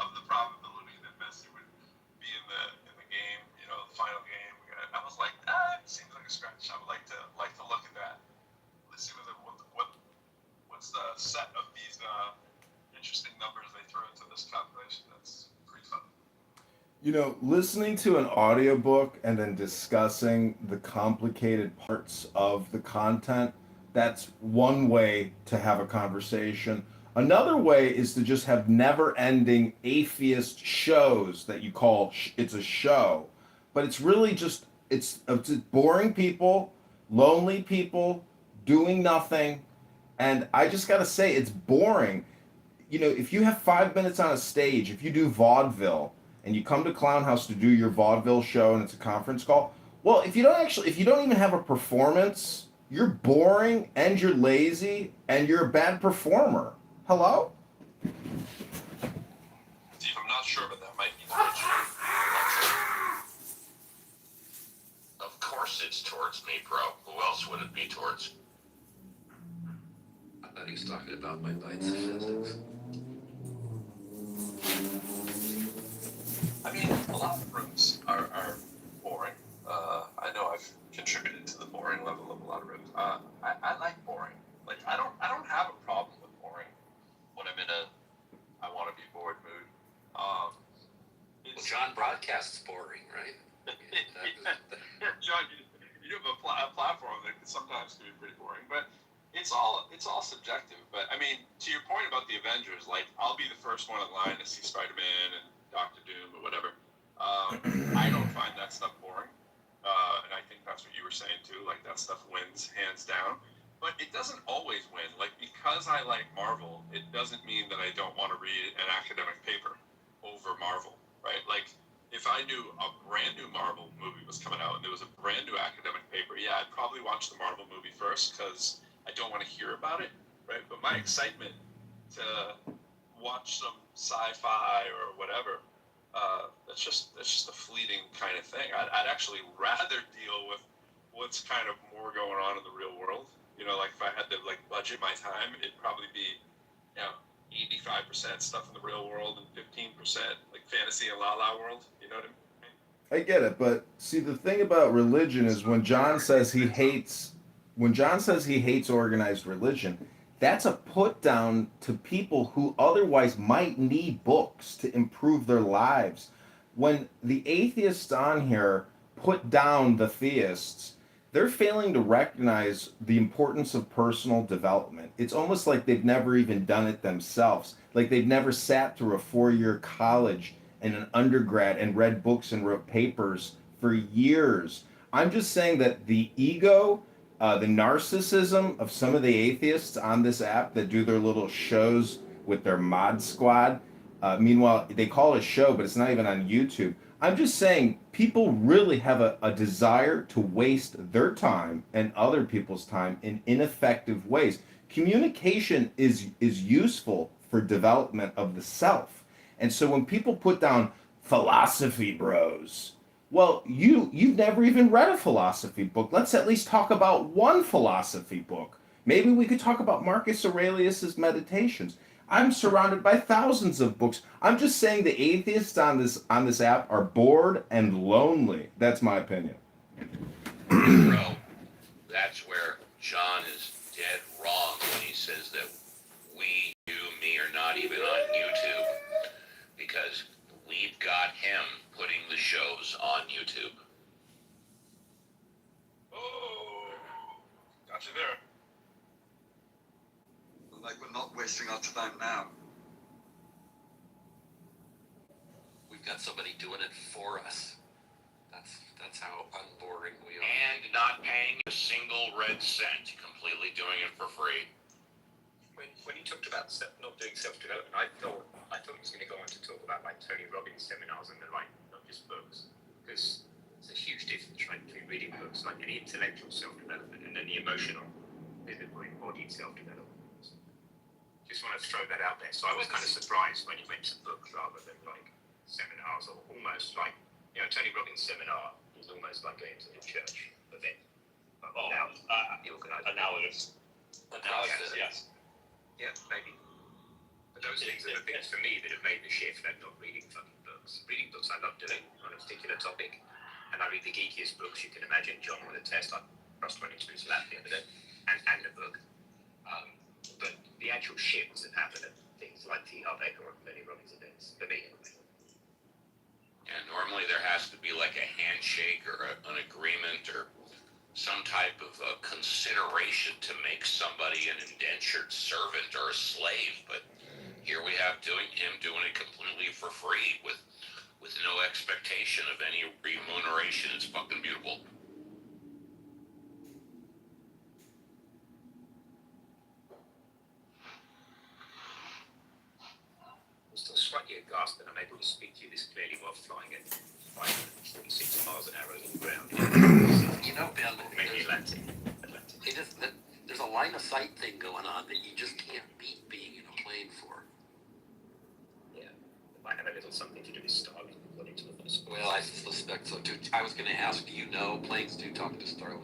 of the probability that Messi would be in the game, the final game. I was like, it seems like a stretch. I would like to look at that. Let's see what's the set of these interesting numbers they throw into this calculation. That's pretty fun. Listening to an audiobook and then discussing the complicated parts of the content, that's one way to have a conversation. Another way is to just have never-ending atheist shows that you call it's a show. But it's really just, it's boring people, lonely people, doing nothing, And I just gotta say, it's boring. You know, if you have 5 minutes on a stage, if you do vaudeville and you come to Clown House to do your vaudeville show and it's a conference call, well, if you don't even have a performance, you're boring and you're lazy and you're a bad performer. Hello? Steve, I'm not sure, but that might be towards you. Of course it's towards me, bro. Who else would it be towards? I thought he was talking about my bites of physics. I mean, a lot of rooms are boring. I know I've contributed to the boring level of a lot of rooms. I like boring. Like I don't have a problem with boring when I'm in a I want to be bored mood. Well, John broadcasts boring, right? John, you have a platform that sometimes can be pretty boring, but it's all subjective. But I mean, to your point about the Avengers, like I'll be the first one in line to see Spider-Man and Doctor Doom or whatever. I don't find that stuff boring, and I think that's what you were saying too. Like that stuff wins hands down, but it doesn't always win. Like because I like Marvel, it doesn't mean that I don't want to read an academic paper over Marvel, right? Like if I knew a brand new Marvel movie was coming out and there was a brand new academic paper, yeah, I'd probably watch the Marvel movie first because I don't want to hear about it, right? But my excitement to watch some sci-fi or whatever, that's just a fleeting kind of thing. I'd actually rather deal with what's kind of more going on in the real world. You know, like if I had to like budget my time, it'd probably be, 85% stuff in the real world and 15% like fantasy and la la world. You know what I mean? I get it, but see the thing about religion is when John says he hates organized religion, that's a put down to people who otherwise might need books to improve their lives. When the atheists on here put down the theists, they're failing to recognize the importance of personal development. It's almost like they've never even done it themselves. Like they've never sat through a 4 year college and an undergrad and read books and wrote papers for years. I'm just saying that the ego, the narcissism of some of the atheists on this app that do their little shows with their mod squad. Meanwhile, they call it a show, but it's not even on YouTube. I'm just saying people really have a desire to waste their time and other people's time in ineffective ways. Communication is useful for development of the self. And so when people put down philosophy bros, well, you've never even read a philosophy book. Let's at least talk about one philosophy book. Maybe we could talk about Marcus Aurelius's Meditations. I'm surrounded by thousands of books. I'm just saying the atheists on this app are bored and lonely. That's my opinion. Bro, that's where John is dead wrong when he says that we, you, me, are not even on YouTube because we've got him putting the shows on YouTube. Oh, got you there. Like we're not wasting our time now. We've got somebody doing it for us. That's how unboring we are. And not paying a single red cent, completely doing it for free. When you talked about not doing self-development, I thought he was going to go on to talk about like Tony Robbins seminars and the like, not just books, because there's a huge difference right, between reading books, like any intellectual self-development, and then the emotional, physical, embodied self-development. Just want to throw that out there. So I was kind of surprised when you went to books rather than like seminars, or almost like Tony Robbins' seminar is almost like going to the church event. Analogous, yes. Yeah, maybe. But those things are the things for me that have made the shift. I'm not reading fucking books. Reading books I love doing on a particular topic. And I read the geekiest books you can imagine. John would attest. I crossed 22 slap the other day. And the book. But the actual shifts that happen at things like T. Harv Eker or Tony Robbins events, for me anyway. And normally there has to be like a handshake or an agreement or some type of consideration to make somebody an indentured servant or a slave. But here we have him doing it completely for free with no expectation of any remuneration. It's fucking beautiful. fast and I'm able to speak to you this clearly while flying at 546 miles an hour over the ground. You know, Ben, Maybe Atlantic. there's a line of sight thing going on that you just can't beat being in a plane for. Yeah. It might have a little something to do with Starlink according to the first. Well, I suspect so too. I was going to ask, do you know planes do talk to Starlink?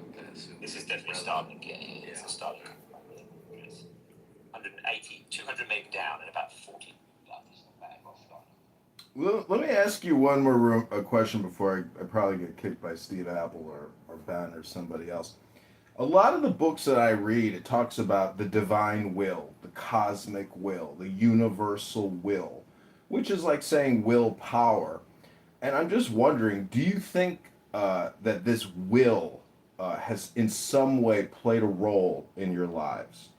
This is definitely Starlink, yeah. It's a Starlink. 180, 200 meg down and about 40 up. Well, let me ask you one more a question before I probably get kicked by Steve Apple or Ben or somebody else. A lot of the books that I read, it talks about the divine will, the cosmic will, the universal will, which is like saying willpower. And I'm just wondering, do you think that this will has in some way played a role in your lives?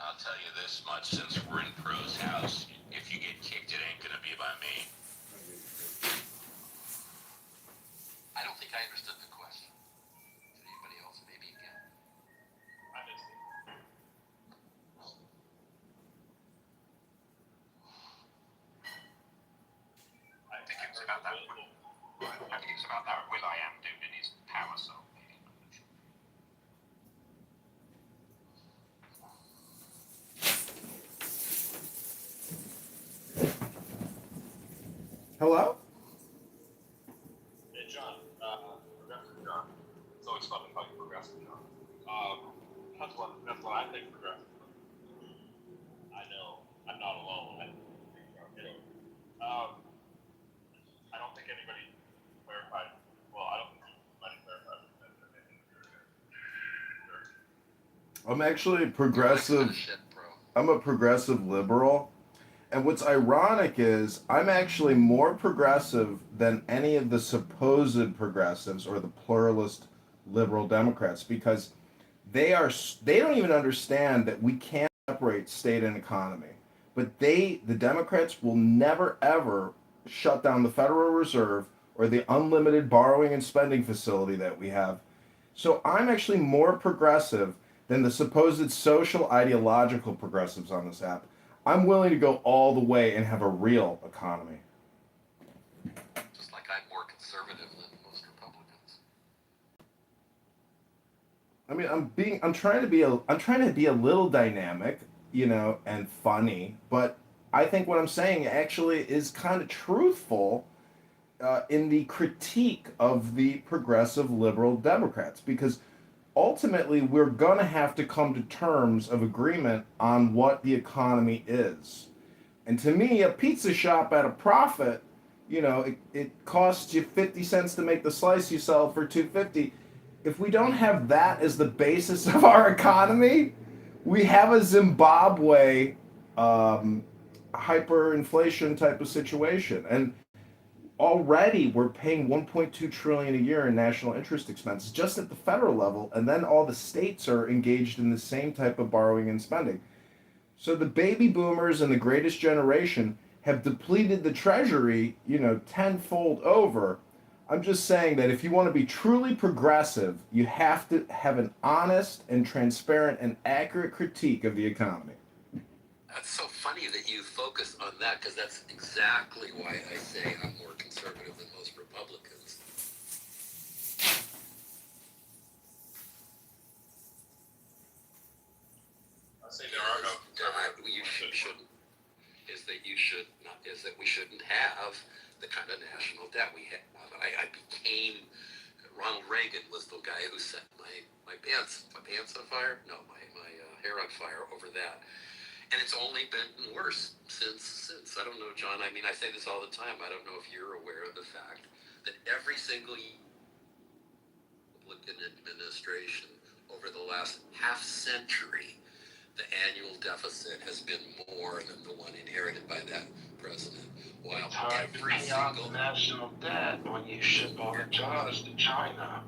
I'll tell you this much, since we're in Pro's house, if you get kicked, it ain't gonna be by me. I don't think I understood the question. Did anybody else? Maybe again. I missed it. I think it's about that will. I think it's about that will I am doing in his power soul. Hello? Hey, John. Progressive John. It's always fun to call you Progressive John. That's what I think progressive. I know I'm not alone. I don't think anybody clarified. Well, I don't think anybody clarified that. I'm actually progressive. Shit, bro. I'm a progressive liberal. And what's ironic is I'm actually more progressive than any of the supposed progressives or the pluralist liberal Democrats because they don't even understand that we can't separate state and economy. But the Democrats will never ever shut down the Federal Reserve or the unlimited borrowing and spending facility that we have. So I'm actually more progressive than the supposed social ideological progressives on this app. I'm willing to go all the way and have a real economy. Just like I'm more conservative than most Republicans. I mean, I'm trying to be a little dynamic, and funny, but I think what I'm saying actually is kind of truthful in the critique of the progressive liberal Democrats because ultimately we're going to have to come to terms of agreement on what the economy is. And to me, a pizza shop at a profit, it costs you 50 cents to make the slice, you sell it for $2.50. If we don't have that as the basis of our economy, we have a Zimbabwe hyperinflation type of situation. And already we're paying 1.2 trillion a year in national interest expenses just at the federal level, and then all the states are engaged in the same type of borrowing and spending. So the baby boomers and the greatest generation have depleted the treasury, tenfold over. I'm just saying that if you want to be truly progressive, you have to have an honest and transparent and accurate critique of the economy. That's so funny that you focus on that because that's exactly why I say I'm more conservative than most Republicans. I say there are no shouldn't. Is that we shouldn't have the kind of national debt we have. I became Ronald Reagan was the guy who set my pants on fire. No, my hair on fire over that. And it's only been worse since. I don't know, John. I mean, I say this all the time. I don't know if you're aware of the fact that every single Republican administration over the last half century, the annual deficit has been more than the one inherited by that president. While It's hard to pay off the national debt when you ship all the jobs to China.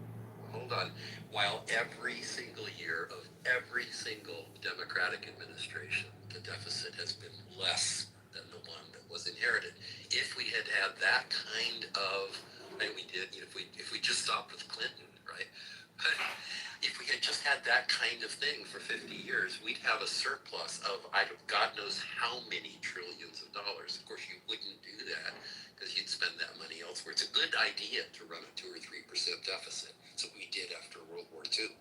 Hold on. While every single year of every single Democratic administration, the deficit has been less than the one that was inherited. If we had had that kind of, and we did, if we just stopped with Clinton, right? But if we had just had that kind of thing for 50 years, we'd have a surplus of God knows how many trillions of dollars. Of course, you wouldn't do that because you'd spend that money elsewhere. It's a good idea to run a 2 or 3% deficit. That's what we did after World War II.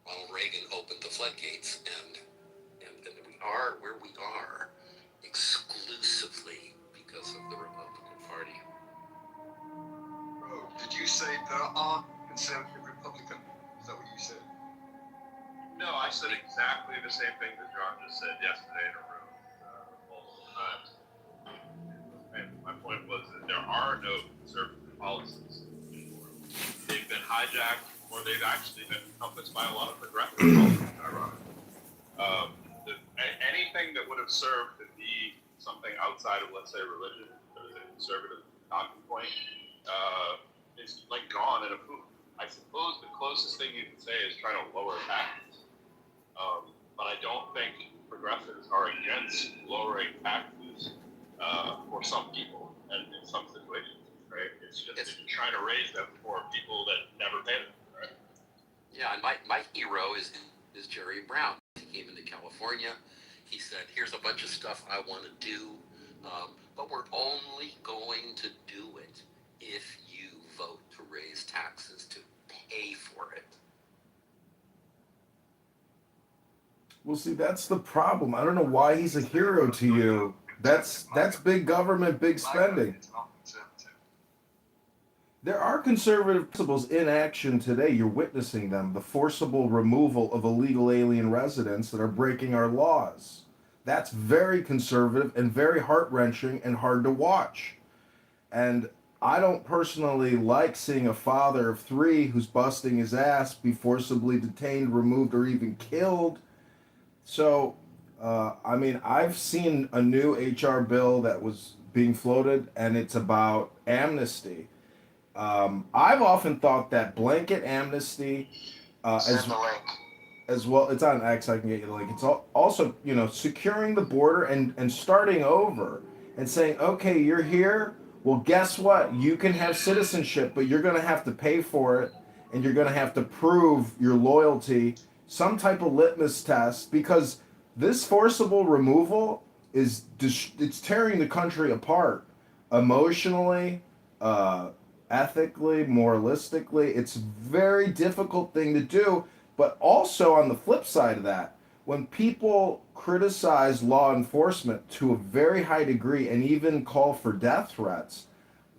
Ronald Reagan opened the floodgates, and we are where we are exclusively because of the Republican Party. Bro, did you say there are conservative Republicans? Is that what you said? No, I said exactly the same thing that John just said yesterday in a room multiple times. And my point was that there are no conservative policies anymore. They've been hijacked, or they've actually been encompassed by a lot of progressive policies, ironically. Anything that would have served to be something outside of, let's say, religion, that is a conservative talking point, is like gone in a poof. I suppose the closest thing you can say is trying to lower taxes. But I don't think progressives are against lowering taxes for some people and in some situations, right? It's just that you're trying to raise them for people that never pay them, right? Yeah, and my hero is Jerry Brown. He came into California. He said, here's a bunch of stuff I want to do, but we're only going to do it if you vote to raise taxes to pay for it. Well, see, that's the problem. I don't know why he's a hero to you. That's big government, big spending. It's not conservative. There are conservative principles in action today. You're witnessing them. The forcible removal of illegal alien residents that are breaking our laws. That's very conservative and very heart-wrenching and hard to watch. And I don't personally like seeing a father of 3 who's busting his ass be forcibly detained, removed, or even killed. So, I mean, I've seen a new HR bill that was being floated, and it's about amnesty. I've often thought that blanket amnesty, Send the link. as well, it's on X. I can get you the link. It's also, securing the border and starting over and saying, okay, you're here. Well, guess what? You can have citizenship, but you're going to have to pay for it, and you're going to have to prove your loyalty. Some type of litmus test, because this forcible removal it's tearing the country apart emotionally, ethically, moralistically. It's a very difficult thing to do. But also on the flip side of that, when people criticize law enforcement to a very high degree and even call for death threats,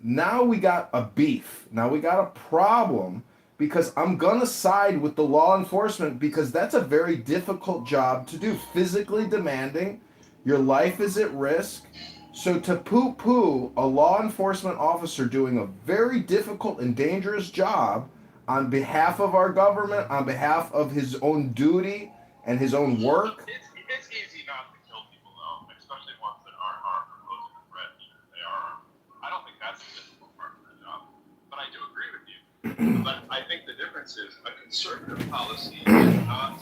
now we got a beef. Now we got a problem, because I'm going to side with the law enforcement, because that's a very difficult job to do, physically demanding. Your life is at risk. So to poo-poo a law enforcement officer doing a very difficult and dangerous job on behalf of our government, on behalf of his own duty and his own work. It's easy not to kill people, though, especially ones that aren't posing a threat. They are. I don't think that's the difficult part of the job. But I do agree with you. But I think the difference is a conservative policy is not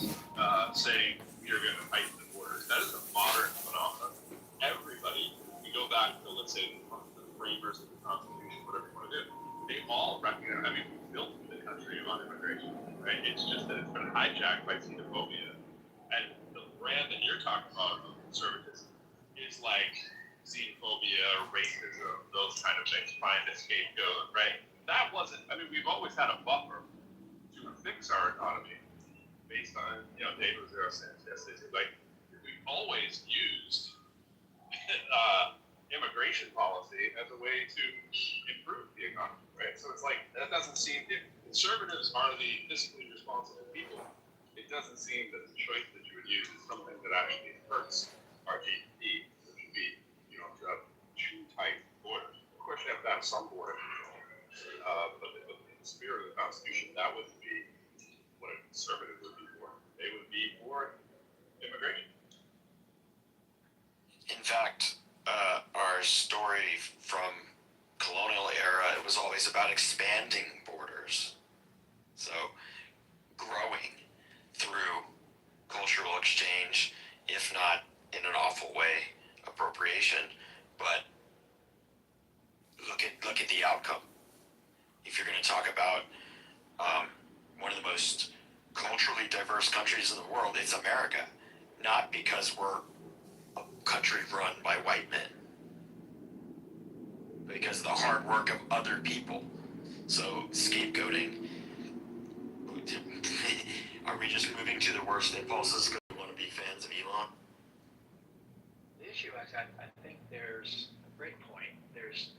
saying you're going to tighten the borders. That is a modern phenomenon. Everybody, we go back to, let's say, the framers of the Constitution, whatever you want to do, they all recognize, I mean, we built the country on immigration, right? It's just that it's been hijacked by xenophobia. And the brand that you're talking about of conservatism is like xenophobia, racism, those kind of things, find a scapegoat, right? That wasn't, I mean, we've always had a buffer to fix our economy based on, Dave Rosero says, like, we've always used immigration policy as a way to improve the economy, right? So it's like, that doesn't seem, if conservatives are the fiscally responsible people, it doesn't seem that the choice that you would use is something that actually hurts our GDP, which would be, to have 2 tight borders. Of course, you have to have some border control, but in the spirit of the Constitution, that would be what a conservative would be for. They would be for immigration. In fact, our story from colonial era, it was always about expanding borders. So growing through cultural exchange, if not in an awful way, appropriation. But look at the outcome. If you're going to talk about one most culturally diverse countries in the world. It's America, not because we're a country run by white men, but because of the hard work of other people. So scapegoating. Are we just moving to the worst impulses because we want to be fans of Elon? The issue is, I think there's a great point. There's,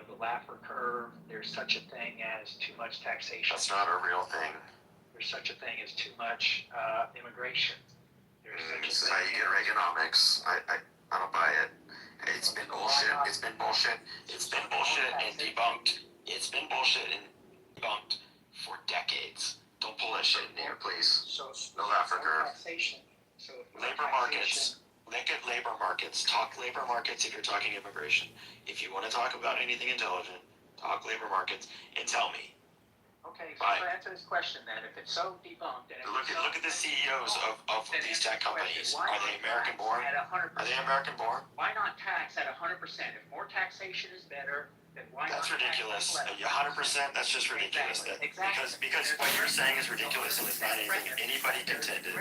the Laffer curve. There's such a thing as too much taxation. That's not a real thing. There's such a thing as too much immigration. There's This such is a how thing you get Reaganomics. I don't buy it. It's been bullshit. It's been bullshit. It's been bullshit and debunked. It's been bullshit and debunked for decades. Don't pull that shit in here, please. So No Laffer curve. taxation. So if Labor markets. Look at labor markets. Talk labor markets if you're talking immigration. If you want to talk about anything intelligent, talk labor markets and tell me. Okay, so Bye. to answer this question then, if it's so debunked and Look at the CEOs of these tech companies. Are they American born? Are they American born? Why not tax at 100%? If more taxation is better, then why That's not ridiculous. tax at 100%. That's just ridiculous. Exactly. Because what you're saying is ridiculous and it's not anything anybody contended.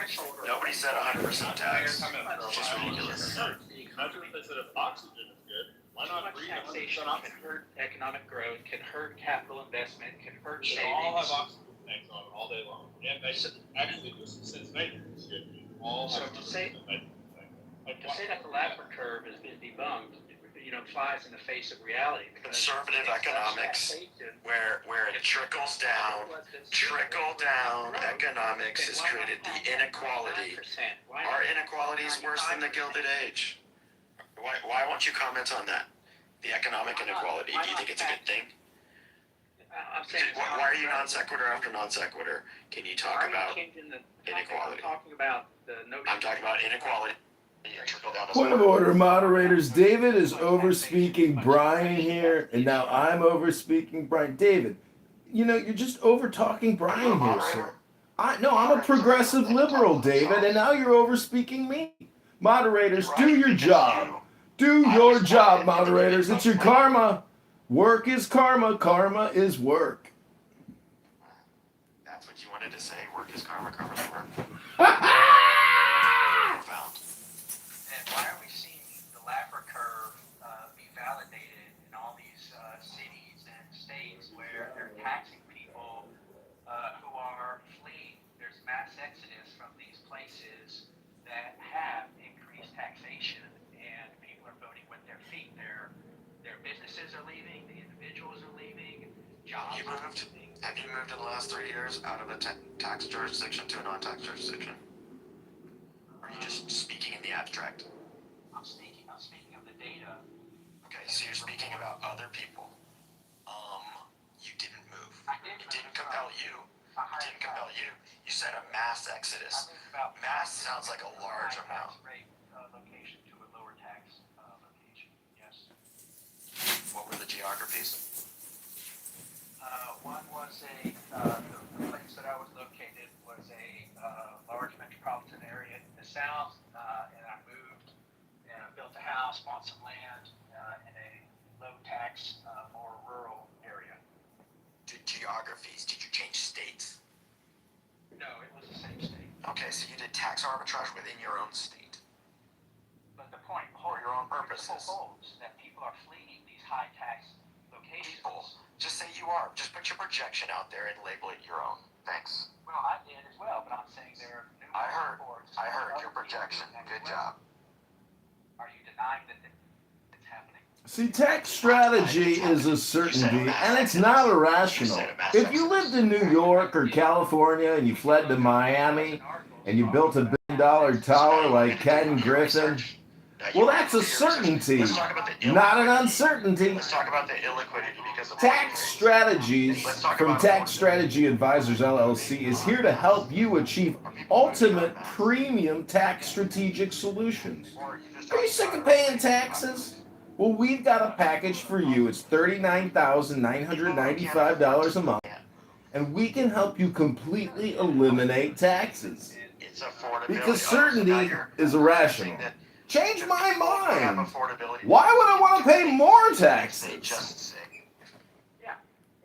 Nobody said 100% tax. It's just ridiculous. Imagine if they said if oxygen is good, why not breathe 100% taxation oxygen? can hurt economic growth, can hurt capital investment, can hurt They savings. all have oxygen tanks on all day long. And they actually, since nitrogen is good, all So have to say- nitrogen tanks. Like, To say that the Laffer curve has been debunked, flies in the face of reality. Because Conservative it's such economics, taxation. where it trickles down economics has created the inequality. 9%. Why Are not inequalities worse than the Gilded Age? Why won't you comment on that? The economic inequality. Do you think it's a good thing? I'm saying. Why are you non sequitur after non sequitur? Can you talk about inequality? I'm talking about the notion. I'm talking about inequality. Trickle down Point of order, moderators. David is overspeaking Brian here, and now I'm overspeaking Brian. David, you're just over talking Brian here, sir. I'm a progressive liberal, David, and now you're overspeaking me. Moderators, do your job. Do your job, moderators. It's your karma. Work is karma. Karma is work. That's what you wanted to say. Work is karma. Karma's work. Profound. And why are we seeing the Laffer curve be validated in all these cities and states where they're taxing people who are fleeing? There's mass exodus from these places that have increased taxation, and people are voting with their feet. Their businesses are leaving, the individuals are leaving, jobs are leaving. Have you moved in the last 3 years out of a tax jurisdiction to a non-tax jurisdiction? Or are you just speaking in the abstract? I'm speaking of the data. Okay, so you're speaking about other people. You didn't move. It didn't compel you. It didn't compel you. You said a mass exodus. Mass sounds like a large amount. Location to a lower tax location. Yes. What were the geographies? One was the place that I was located was a large metropolitan area in the south, and I moved and I built a house, bought some land in a low tax, more rural area. Geographies. Did you change states? No, it was the same state. Okay, so you did tax arbitrage within your own state. But the point For your own purposes. holds that people are fleeing these high tax locations. People. Just say you are. Just put your projection out there and label it your own. Thanks. Well, I did as well, but I'm saying there are numerous reports. I heard of your other projection. people Good doing that as job. well. Are you denying that it's happening? See, tax strategy is a certainty, and it's not irrational. If you lived in New York or California and you fled to Miami and you built a $1 billion tower like Ken Griffin, well, that's a certainty, not an uncertainty. Let's talk about the illiquidity because of Tax Strategies from Tax Strategy Advisors LLC is here to help you achieve ultimate premium tax strategic solutions. Are you sick of paying taxes? Well, we've got a package for you. It's $39,995 a month, and we can help you completely eliminate taxes. It's affordability. Because certainty is irrational. Change my mind. Why would I want to pay more taxes? Yeah,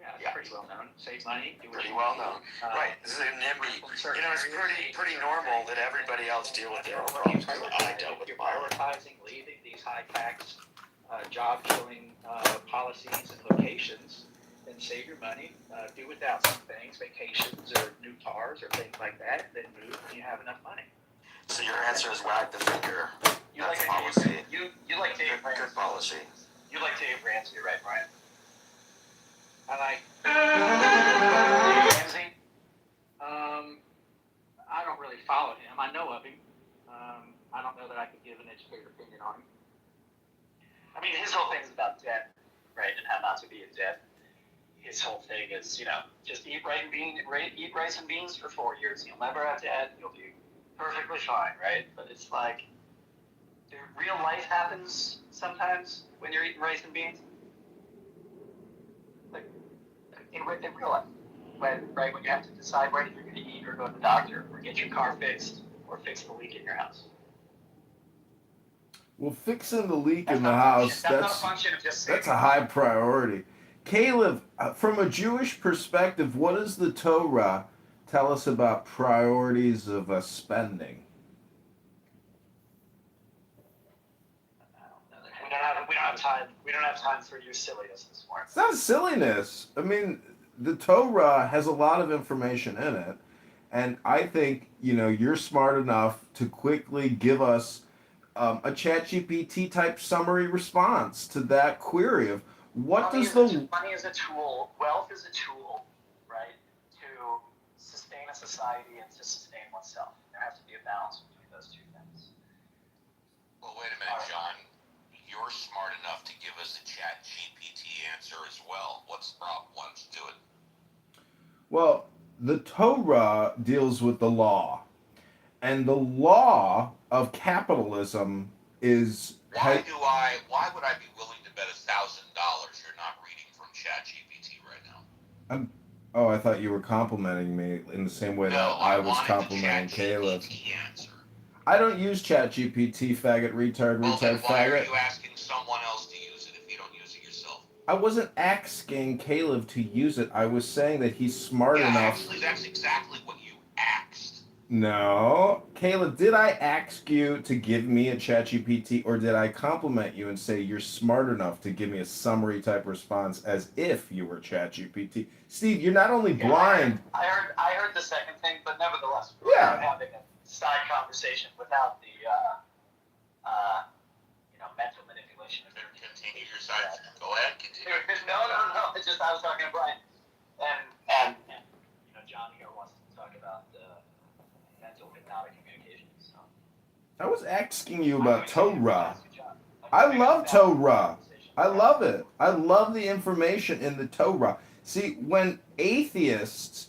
that's pretty well known. save money, do what Pretty you well need. known. Right. This is a NIMBY. Certain It's areas, pretty normal that everybody else deal with their own what are you problems. I dealt with You're mine. prioritizing leaving these high tax, job-killing policies and locations, then save your money, do without some things, vacations or new cars or things like that, then move and you have enough money. So your answer is wag the finger. You That's like policy. You like Dave Good, good policy. You like Dave Ramsey, right, Brian? I like Dave Ramsey. I don't really follow him. I know of him. I don't know that I could give an educated opinion on him. I mean, his whole thing's about debt, right, and how not to be in debt. His whole thing is, just eat rice and beans for 4 years. You'll never have debt. You'll be perfectly fine, right? But it's like, real life happens sometimes when you're eating rice and beans. Like, in real life. When you have to decide whether you're going to eat or go to the doctor or get your car fixed or fix the leak in your house. Well, fixing the leak That's in the not a house, function. That's not a function of just that's saving a high priority. Caleb, from a Jewish perspective, what does the Torah tell us about priorities of spending? We don't have time. We don't have time for your silliness this morning. It's not silliness. I mean, the Torah has a lot of information in it, and I think you're smart enough to quickly give us a ChatGPT type summary response to that query of what Money does the money is a tool. Wealth is a tool, right, to sustain a society and to sustain oneself. There has to be a balance between those two things. Well, wait a minute, John. You're smart enough to give us a chat GPT answer as well. What's the problem? Why don't you do it? Well, the Torah deals with the law, and the law of capitalism is Why would I be willing to bet $1,000 you're not reading from ChatGPT right now? Oh, I thought you were complimenting me in the same way that I was complimenting Caleb. Answer. I don't use ChatGPT, faggot, retard, Well, then retard, why are faggot. you asking someone else to use it if you don't use it yourself? I wasn't asking Caleb to use it. I was saying that he's smart enough. Actually, that's exactly what you asked. No. Caleb, did I ask you to give me a ChatGPT, or did I compliment you and say you're smart enough to give me a summary type response as if you were ChatGPT? Steve, you're not only blind. I heard the second thing, but nevertheless, we're having a side conversation without the mental manipulation. Continue your side. Go ahead, continue. No. It's just I was talking to Brian, and John here wants to talk about mental hypnotic communication. So I was asking you about Torah. I love Torah. I love it. I love the information in the Torah. See, when atheists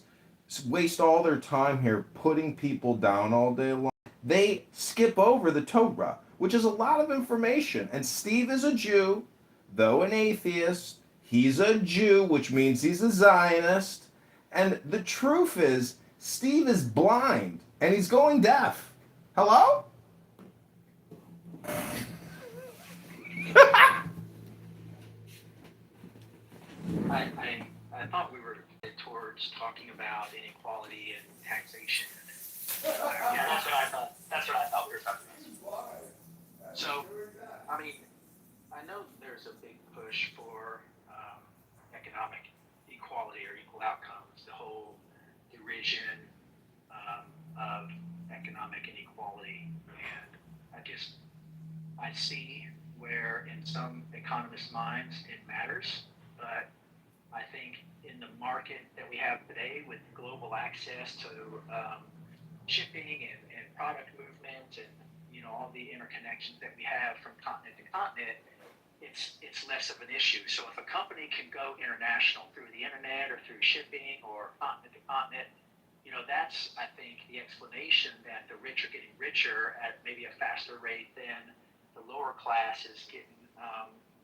waste all their time here putting people down all day long, they skip over the Torah, which is a lot of information. And Steve is a Jew, though an atheist. He's a Jew, which means he's a Zionist. And the truth is, Steve is blind, and he's going deaf. Hello? I thought we were towards talking about inequality and taxation. Yeah, that's what I thought. That's what I thought we were talking about. So, I mean, I know there's a big push for economic equality or equal outcomes. The whole derision of economic inequality, and I see where in some economists' minds it matters, but I think in the market that we have today with global access to shipping and product movement and all the interconnections that we have from continent to continent, it's less of an issue. So if a company can go international through the internet or through shipping or continent to continent, that's, I think, the explanation that the rich are getting richer at maybe a faster rate than the lower class is getting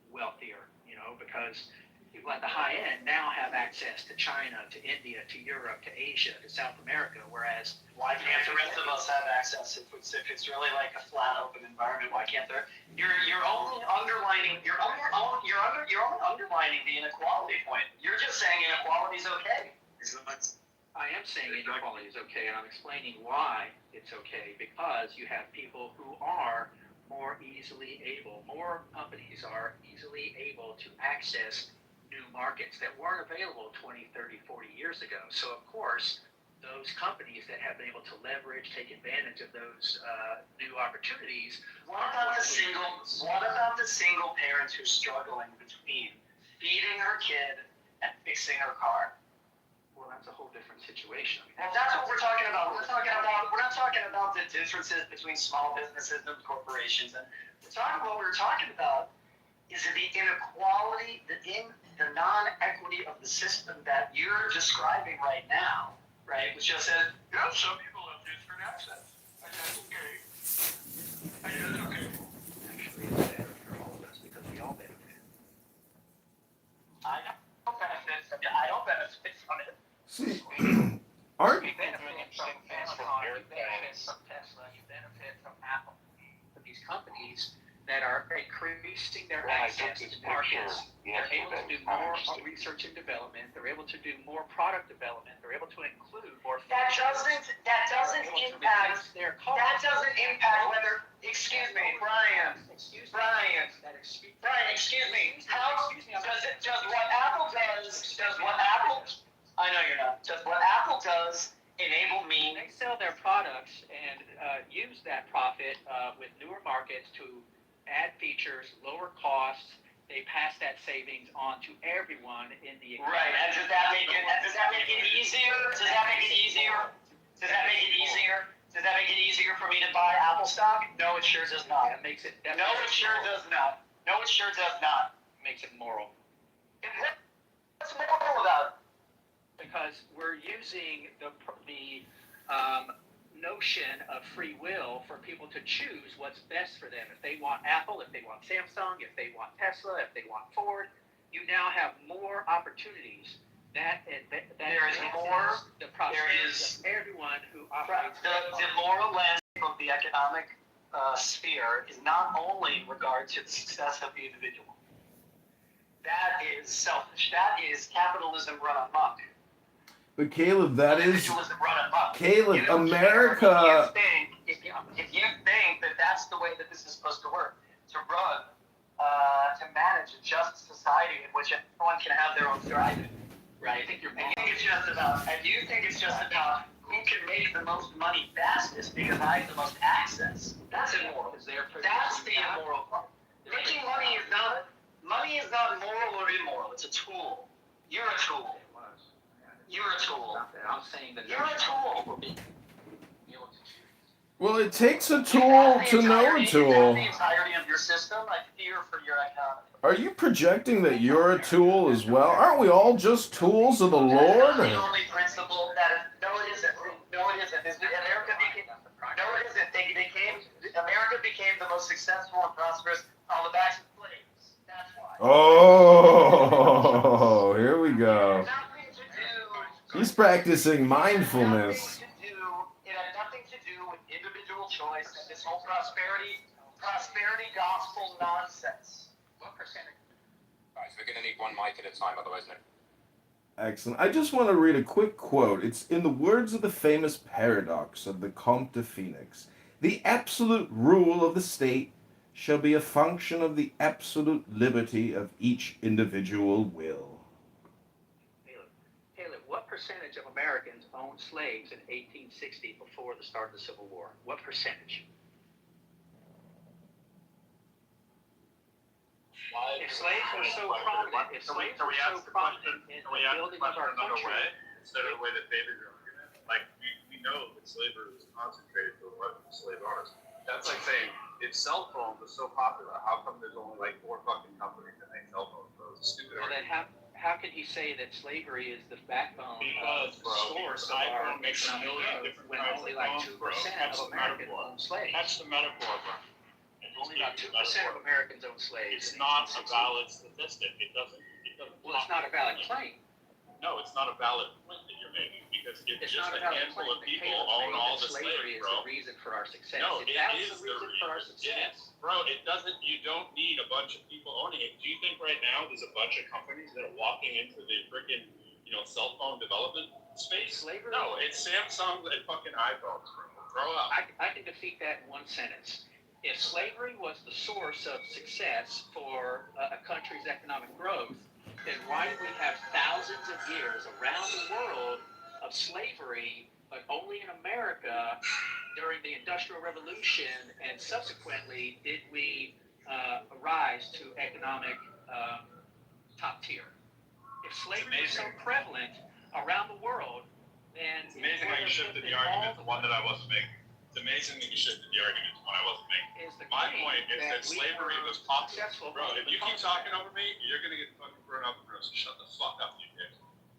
wealthier, because people at the high end now have access to China, to India, to Europe, to Asia, to South America, whereas why can't the rest of us have access if it's really like a flat open environment? Why can't there? You're only underlining the inequality point. You're just saying inequality is okay. I am saying inequality is okay, and I'm explaining why it's okay, because you have people who are more companies are easily able to access new markets that weren't available 20, 30, 40 years ago. So, of course, those companies that have been able to leverage, take advantage of those new opportunities. What about the single parent who's struggling between feeding her kid and fixing her car? Well, that's a whole different situation. Well, that's what we're talking about. We're not talking about the differences between small businesses and corporations. And what we're talking about is the inequality, the non-equity of the system that you're describing right now, right? Which just says, yeah, some people have different access. And that's okay. And that's okay. Actually, it's better for all of us because we all benefit. I don't benefit from it. See, aren't You benefit from Amazon, you benefit from Tesla, you benefit from Apple. But these companies that are increasing their access to markets, they're able to do more research and development, they're able to do more product development, they're able to include more That doesn't impact whether, excuse me, Brian, excuse me, how, does what Apple does, I know you're not, does what Apple does enable me? They sell their products and use that profit with newer markets to add features, lower costs. They pass that savings on to everyone in the economy. Right, and does that make it easier? Does that make it easier for me to buy Apple stock? No, it sure does not. That makes it. No, it sure does not. Makes it moral. What's moral about it? Because we're using the notion of free will for people to choose what's best for them. If they want Apple, if they want Samsung, if they want Tesla, if they want Ford, you now have more opportunities. There is the prosperity of everyone who operates. The moral landscape of the economic sphere is not only in regard to the success of the individual. That is selfish. That is capitalism run amok. But Caleb, Individualism run amok. Caleb, America. If you think that that's the way that this is supposed to work, to manage a just society in which everyone can have their own thriving, right? And you think it's just about who can make the most money fastest because I have the most access. That's immoral. That's the immoral part. Making money is not moral or immoral. It's a tool. You're a tool. I'm saying that you're a tool. Well, it takes a tool to know a tool. The entirety of your system, I fear for your economy. Are you projecting that you're a tool as well? Aren't we all just tools of the Lord? That's the only principle that is. No, it isn't. America became the most successful and prosperous on the backs of slaves. That's why. Oh, here we go. He's practicing mindfulness. It had nothing to do with individual choice and this whole prosperity gospel nonsense. What percentage? Guys, we're gonna need one mic at a time, otherwise no. Excellent. I just want to read a quick quote. It's in the words of the famous paradox of the Comte de Phoenix. The absolute rule of the state shall be a function of the absolute liberty of each individual will. Caleb, what percentage of Americans owned slaves in 1860 before the start of the Civil War? What percentage? If slaves were so prominent, in the building of our country, instead of the way that David you're arguing, like we know that slavery was concentrated to 11 slave owners. That's like saying if cell phones are so popular, how come there's only like 4 fucking companies that make cell phones? It's a stupid well, then how can he say that slavery is the backbone because, of the source of our economic growth when only like 2% of Americans own slaves? That's the metaphor, bro. Only about 2% of Americans own slaves. It's not a valid statistic. It doesn't. Well, it's not a valid claim. No, it's not a valid point that you're making because It's just not a a valid handful claim. of people own all the slavery slaves, bro. is the reason for our success. No, if it that is was the reason for our success. Bro, it doesn't. You don't need a bunch of people owning it. Do you think right now there's a bunch of companies that are walking into the freaking, cell phone development space? Slavery? No, it's Samsung and fucking iPhones. Grow up. I can defeat that in one sentence. If slavery was the source of success for a country's economic growth, then why do we have thousands of years around the world of slavery, but only in America during the Industrial Revolution, and subsequently did we rise to economic top tier? If slavery was so prevalent around the world, then it's amazing how you shifted the argument to one that I wasn't making. It's amazing that you shifted the argument to one I wasn't making. My point is that slavery was possible. Bro, if you keep talking over me, you're gonna get fucking thrown out the room. So shut the fuck up, you dick.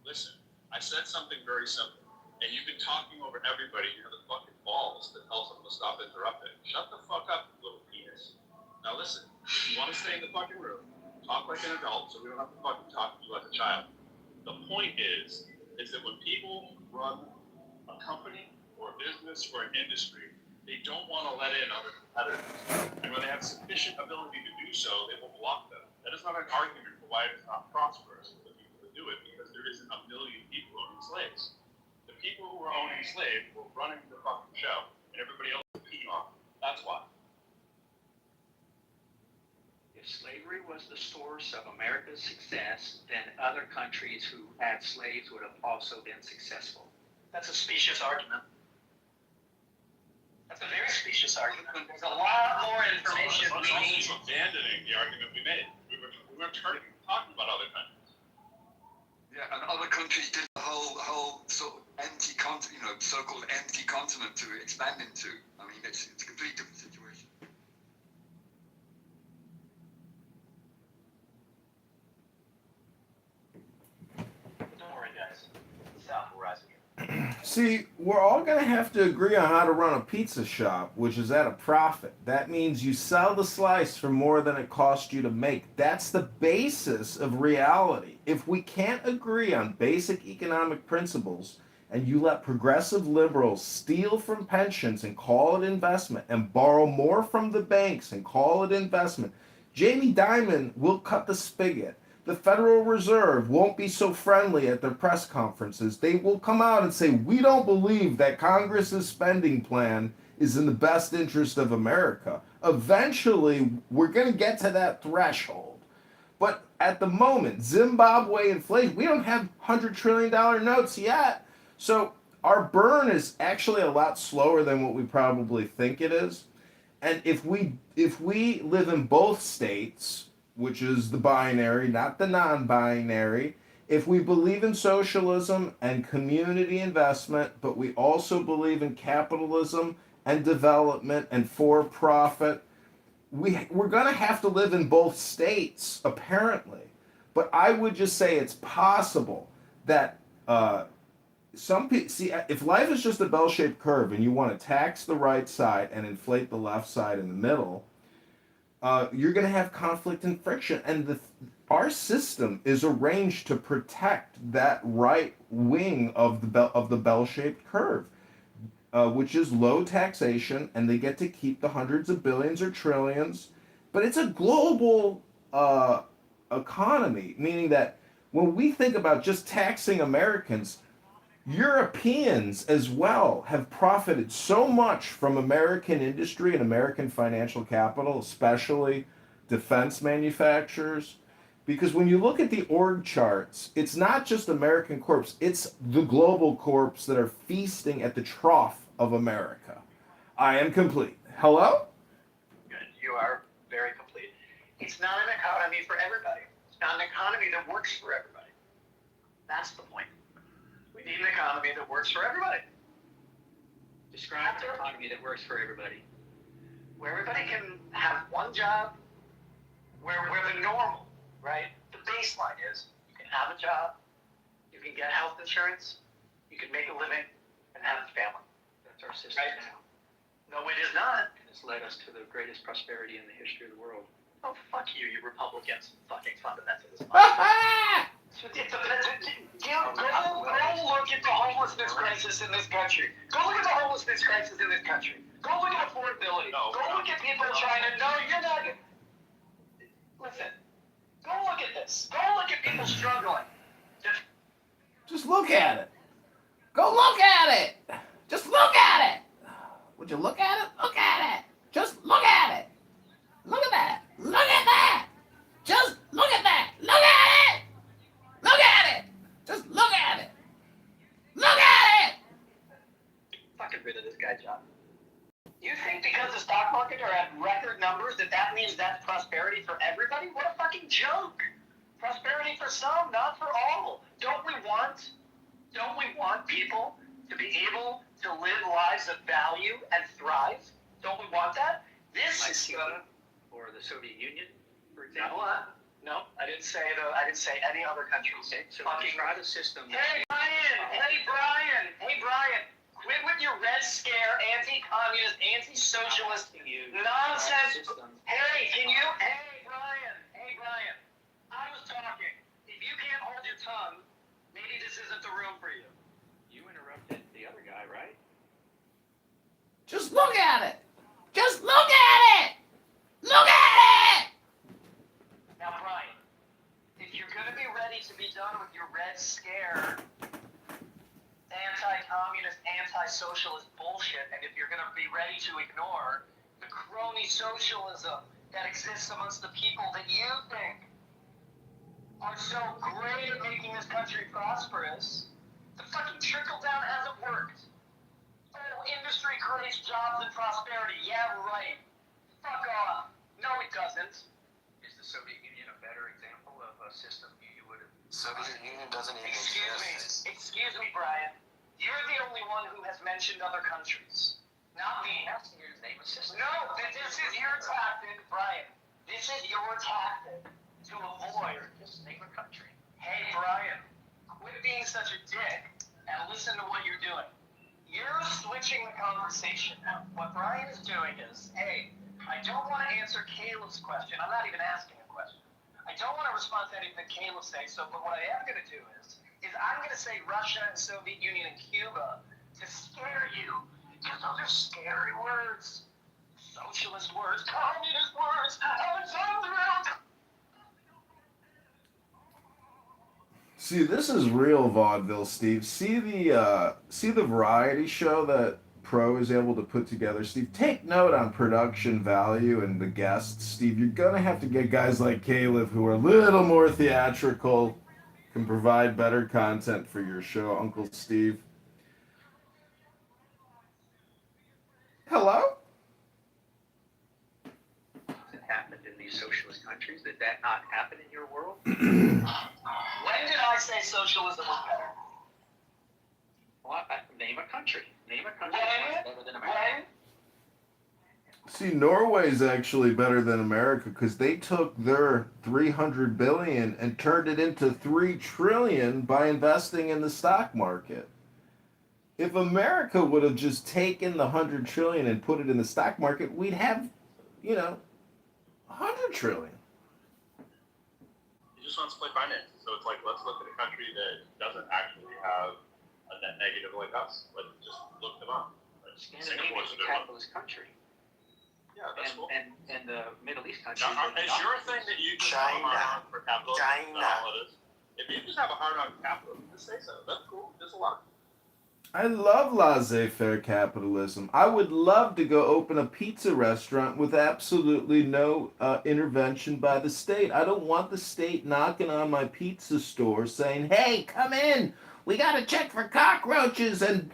Listen, I said something very simple, and you've been talking over everybody. You have the fucking balls to tell someone to stop interrupting. Shut the fuck up, you little penis. Now listen, if you want to stay in the fucking room, talk like an adult, so we don't have to fucking talk to you like a child. The point is that when people run a company or a business or an industry, they don't want to let in other competitors. And when they have sufficient ability to do so, they will block them. That is not an argument for why it is not prosperous for the people to do it, because there isn't a million people owning slaves. The people who were owning slaves were running the fucking show, and everybody else was peeing off. That's why. If slavery was the source of America's success, then other countries who had slaves would have also been successful. That's a specious argument. That's a very specious argument. There's a lot more information we need. Also abandoning the argument we made. We were talking about other countries. Yeah, and other countries did the whole sort of empty continent, so-called empty continent to expand into. I mean, it's a completely different situation. Don't worry, guys. The South will rise again. See, we're all going to have to agree on how to run a pizza shop, which is at a profit. That means you sell the slice for more than it cost you to make. That's the basis of reality. If we can't agree on basic economic principles, and you let progressive liberals steal from pensions and call it investment, and borrow more from the banks and call it investment, Jamie Dimon will cut the spigot. The Federal Reserve won't be so friendly at their press conferences. They will come out and say, we don't believe that Congress's spending plan is in the best interest of America. Eventually, we're going to get to that threshold. But at the moment, Zimbabwe inflation, we don't have $100 trillion notes yet. So our burn is actually a lot slower than what we probably think it is. And if we live in both states, which is the binary, not the non-binary, if we believe in socialism and community investment, but we also believe in capitalism and development and for-profit, we're going to have to live in both states, apparently. But I would just say it's possible that some people, see, if life is just a bell-shaped curve and you want to tax the right side and inflate the left side in the middle, you're going to have conflict and friction. And our system is arranged to protect that right wing of the bell-shaped curve, which is low taxation, and they get to keep the hundreds of billions or trillions. But it's a global economy, meaning that when we think about just taxing Americans, Europeans as well have profited so much from American industry and American financial capital, especially defense manufacturers. Because when you look at the org charts, it's not just American corps, it's the global corps that are feasting at the trough of America. I am complete. Hello? Good. You are very complete. It's not an economy for everybody. It's not an economy that works for everybody. That's the point. We need an economy that works for everybody. Describe an economy that works for everybody. Where everybody can have one job, where the normal, right? The baseline is you can have a job, you can get health insurance, you can make a living, and have a family. That's our system Right. now. No, it is not. And it's led us to the greatest prosperity in the history of the world. Oh, fuck you, you Republicans, fucking fundamentalists. Go look at the homelessness crisis in this country. Go look at the homelessness crisis in this country. Go look at affordability. No, Go look at people trying to. No, you're not. Listen. Go look at this. Go look at people struggling. Just look at it. Go look at it. Just look at it. Would you look at it? Look at it. Just look at it. Look at that. Look at that. Just look at that. Look at it. Look at it. Just look at it. Look at it. Fucking rid of this guy, John. You think because the stock market are at record numbers that means that's prosperity for everybody? What a fucking joke! Prosperity for some, not for all. Don't we want people to be able to live lives of value and thrive? Don't we want that? This Like is Cuba or the Soviet Union, for example. No, I didn't say any other countries. Okay, so Fucking try the system. Hey Brian! Quit with your Red Scare, anti-communist, anti-socialist nonsense. Hey Brian, I was talking. If you can't hold your tongue, maybe this isn't the room for you. You interrupted the other guy, right? Just look at it. Just look at it. Look at it. Now, Brian, if you're going to be ready to be done with your Red Scare, anti-communist, anti-socialist bullshit, and if you're going to be ready to ignore the crony socialism that exists amongst the people that you think are so great at making this country prosperous, the fucking trickle-down hasn't worked. Oh, industry creates jobs and prosperity. Yeah, right. Fuck off. No, it doesn't. Is the Soviet Union a better example of a system you would have? Soviet Union doesn't even Excuse me, Brian. You're the only one who has mentioned other countries. Not me. I'm asking you to name a system. No, this is your tactic, Brian. This is your tactic to avoid. Just name a country. Hey, Brian, quit being such a dick and listen to what you're doing. You're switching the conversation now. What Brian is doing is, hey, I don't want to answer Caleb's question. I'm not even asking a question. I don't want to respond to anything Caleb says, but what I am going to do is I'm going to say Russia and Soviet Union and Cuba to scare you. Because those are scary words. Socialist words, communist words. I'm so thrilled. See, this is real vaudeville, Steve. See the variety show that Pro is able to put together, Steve. Take note on production value and the guests, Steve. You're gonna have to get guys like Caleb who are a little more theatrical, can provide better content for your show, Uncle Steve. Hello? It happened in these socialist countries. Did that not happen in your world? When did I say socialism was better? Well, name a country. Name a country that's better than America. See, Norway's actually better than America because they took their $300 billion and turned it into $3 trillion by investing in the stock market. If America would have just taken the $100 trillion and put it in the stock market, we'd have, $100 trillion. He just wants to play finance. So it's like, let's look at a country that doesn't actually have a net negative like us. Let's just look them up. Like Scandinavia is a capitalist country. Yeah, that's cool. And the Middle East countries. Now, is your thing that you just have a hard on for capitalism? If you just have a hard on capitalism, just say so. That's cool. There's a lot. I love laissez-faire capitalism. I would love to go open a pizza restaurant with absolutely no intervention by the state. I don't want the state knocking on my pizza store saying, "Hey, come in. We got to check for cockroaches and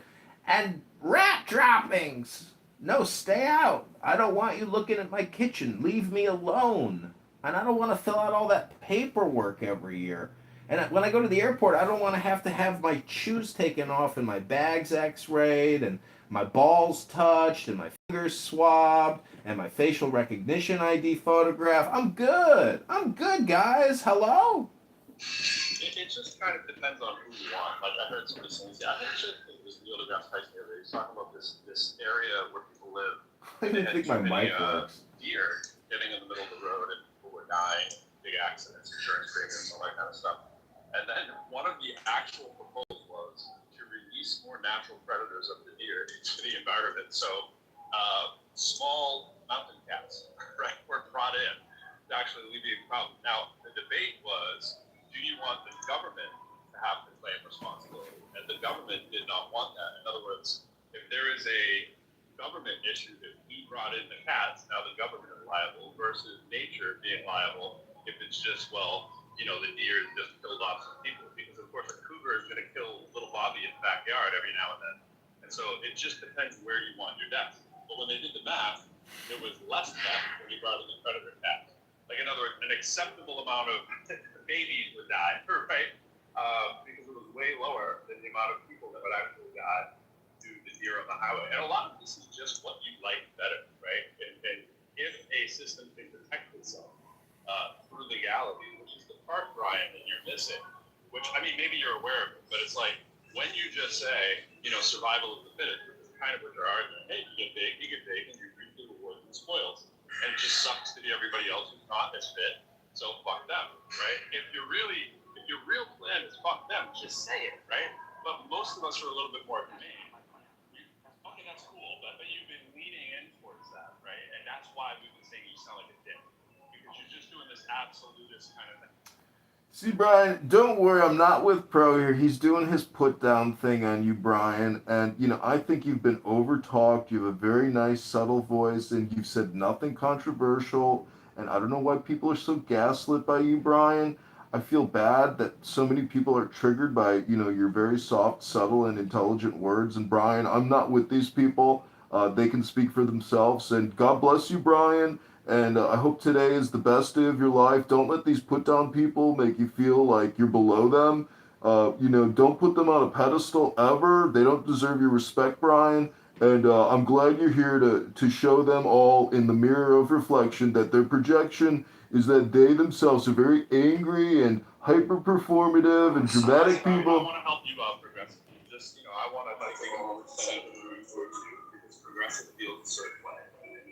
rat droppings." No, stay out. I don't want you looking at my kitchen. Leave me alone. And I don't want to fill out all that paperwork every year. And when I go to the airport, I don't want to have my shoes taken off and my bags x-rayed and my balls touched and my fingers swabbed and my facial recognition ID photographed. I'm good, guys. Hello? It just kind of depends on who you want. Like, I heard somebody saying, I think it was Neil deGrasse Tyson the other day. He's talking about this area where people live. I didn't think my mic works. Deer getting in the middle of the road and people were dying, big accidents, insurance premiums, all that kind of stuff. And then one of the actual proposals was to release more natural predators of the deer into the environment. So small mountain cats, right, were brought in to actually alleviate the problem. Now, the debate was, do you want the government to have to claim responsibility. And the government did not want that. In other words, if there is a government issue that we brought in the cats, now the government is liable versus nature being liable if it's just, well, you know, the deer just killed off some people. Because, of course, a cougar is going to kill little Bobby in the backyard every now and then. And so it just depends where you want your death. But when they did the math, there was less death when you brought in the predator cats. Like, in other words, an acceptable amount of babies would die, right? Because it was way lower than the amount of people that would actually die due to deer on the highway. And a lot of this is just what you like better, right? And if a system can protect itself through legality, which is the part, Brian, that you're missing, which, I mean, maybe you're aware of it, but it's like when you just say, you know, survival of the fittest, which is kind of what you're arguing. Hey, you get big, and you reap the rewards and spoils. And it just sucks to be everybody else who's not as fit, so fuck them, right? If your real plan is fuck them, just say it, right? But most of us are a little bit more humane. Okay, that's cool, but you've been leaning in towards that, right? And that's why we've been saying you sound like a dick. Because you're just doing this absolutist kind of thing. See, Brian, don't worry. I'm not with Pro here. He's doing his put down thing on you, Brian. And, you know, I think you've been over talked. You have a very nice, subtle voice, and you've said nothing controversial. And I don't know why people are so gaslit by you, Brian. I feel bad that so many people are triggered by, you know, your very soft, subtle, and intelligent words. And, Brian, I'm not with these people. They can speak for themselves. And God bless you, Brian. And I hope today is the best day of your life. Don't let these put down people make you feel like you're below them. You know, don't put them on a pedestal ever. They don't deserve your respect, Brian. And I'm glad you're here to show them all in the mirror of reflection that their projection is that they themselves are very angry and hyper performative and dramatic people. I want to help you out progressively. Just, you know, I want to take a moment to set the mood towards you because progressive feels a certain way.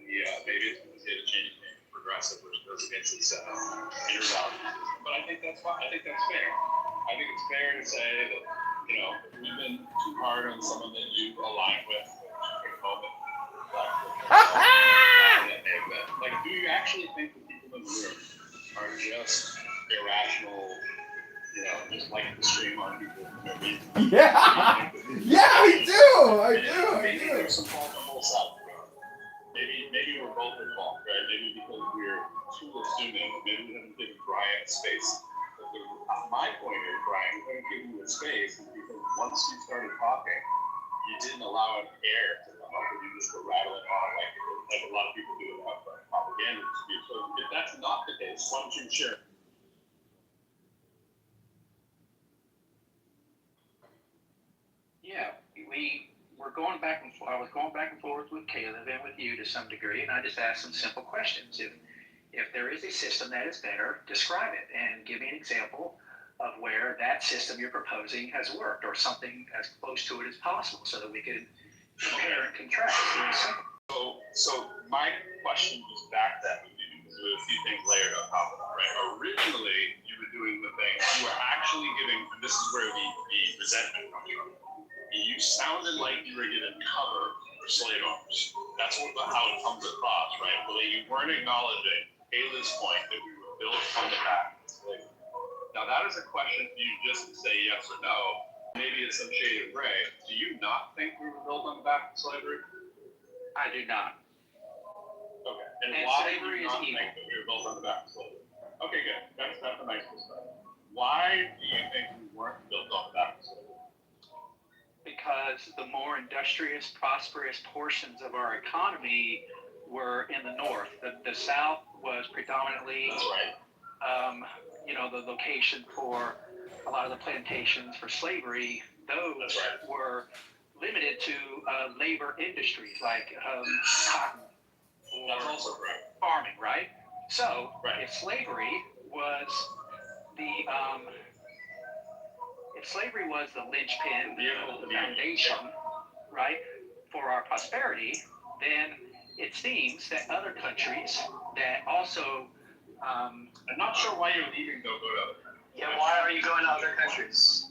Yeah, maybe it's easier to change the name to progressive, which goes against its inner values. But I think that's fine. I think that's fair. I think it's fair to say that, you know, if we've been too hard on someone that you align with, take a moment. Like, do you actually think that people in the room are just irrational, you know, just like the stream on people for no reason? Yeah! Yeah, I do! Maybe there's some fault on both sides. Maybe we're both at fault, right? Maybe because we're too assuming. Maybe we haven't given Brian space. My point is, Brian, we haven't given you a space because once you started talking, you didn't allow an air to come up and you just were rattling on like a lot of people do about propaganda dispute. So if that's not the case, why don't you share? Yeah, we're going back and forth. I was going back and forth with Caleb and with you to some degree, and I just asked some simple questions. If there is a system that is better, describe it and give me an example of where that system you're proposing has worked or something as close to it as possible so that we can compare and contrast. So my question was back that would be because there were a few things layered on top of that, right? Originally, you were doing the thing, you were actually giving, and this is where the resentment comes from. You sounded like you were giving cover for slave owners. That's how it comes across, right? But you weren't acknowledging Ayla's point that we were built on the back of slavery. Now that is a question for you just to say yes or no. Maybe it's some shade of gray. Do you not think we were built on the back of slavery? I do not. Okay. And why do you not think that we were built on the back of slavery? Okay, good. That's a nice perspective. Why do you think we weren't built on the back of slavery? Because the more industrious, prosperous portions of our economy were in the north. The south was predominantly, you know, the location for a lot of the plantations for slavery. Those were limited to labor industries like cotton or farming, right? So if slavery was the linchpin, the foundation, right, for our prosperity, then it seems that other countries that also I'm not sure why you're leaving go to other countries. Yeah, why are you going to other countries?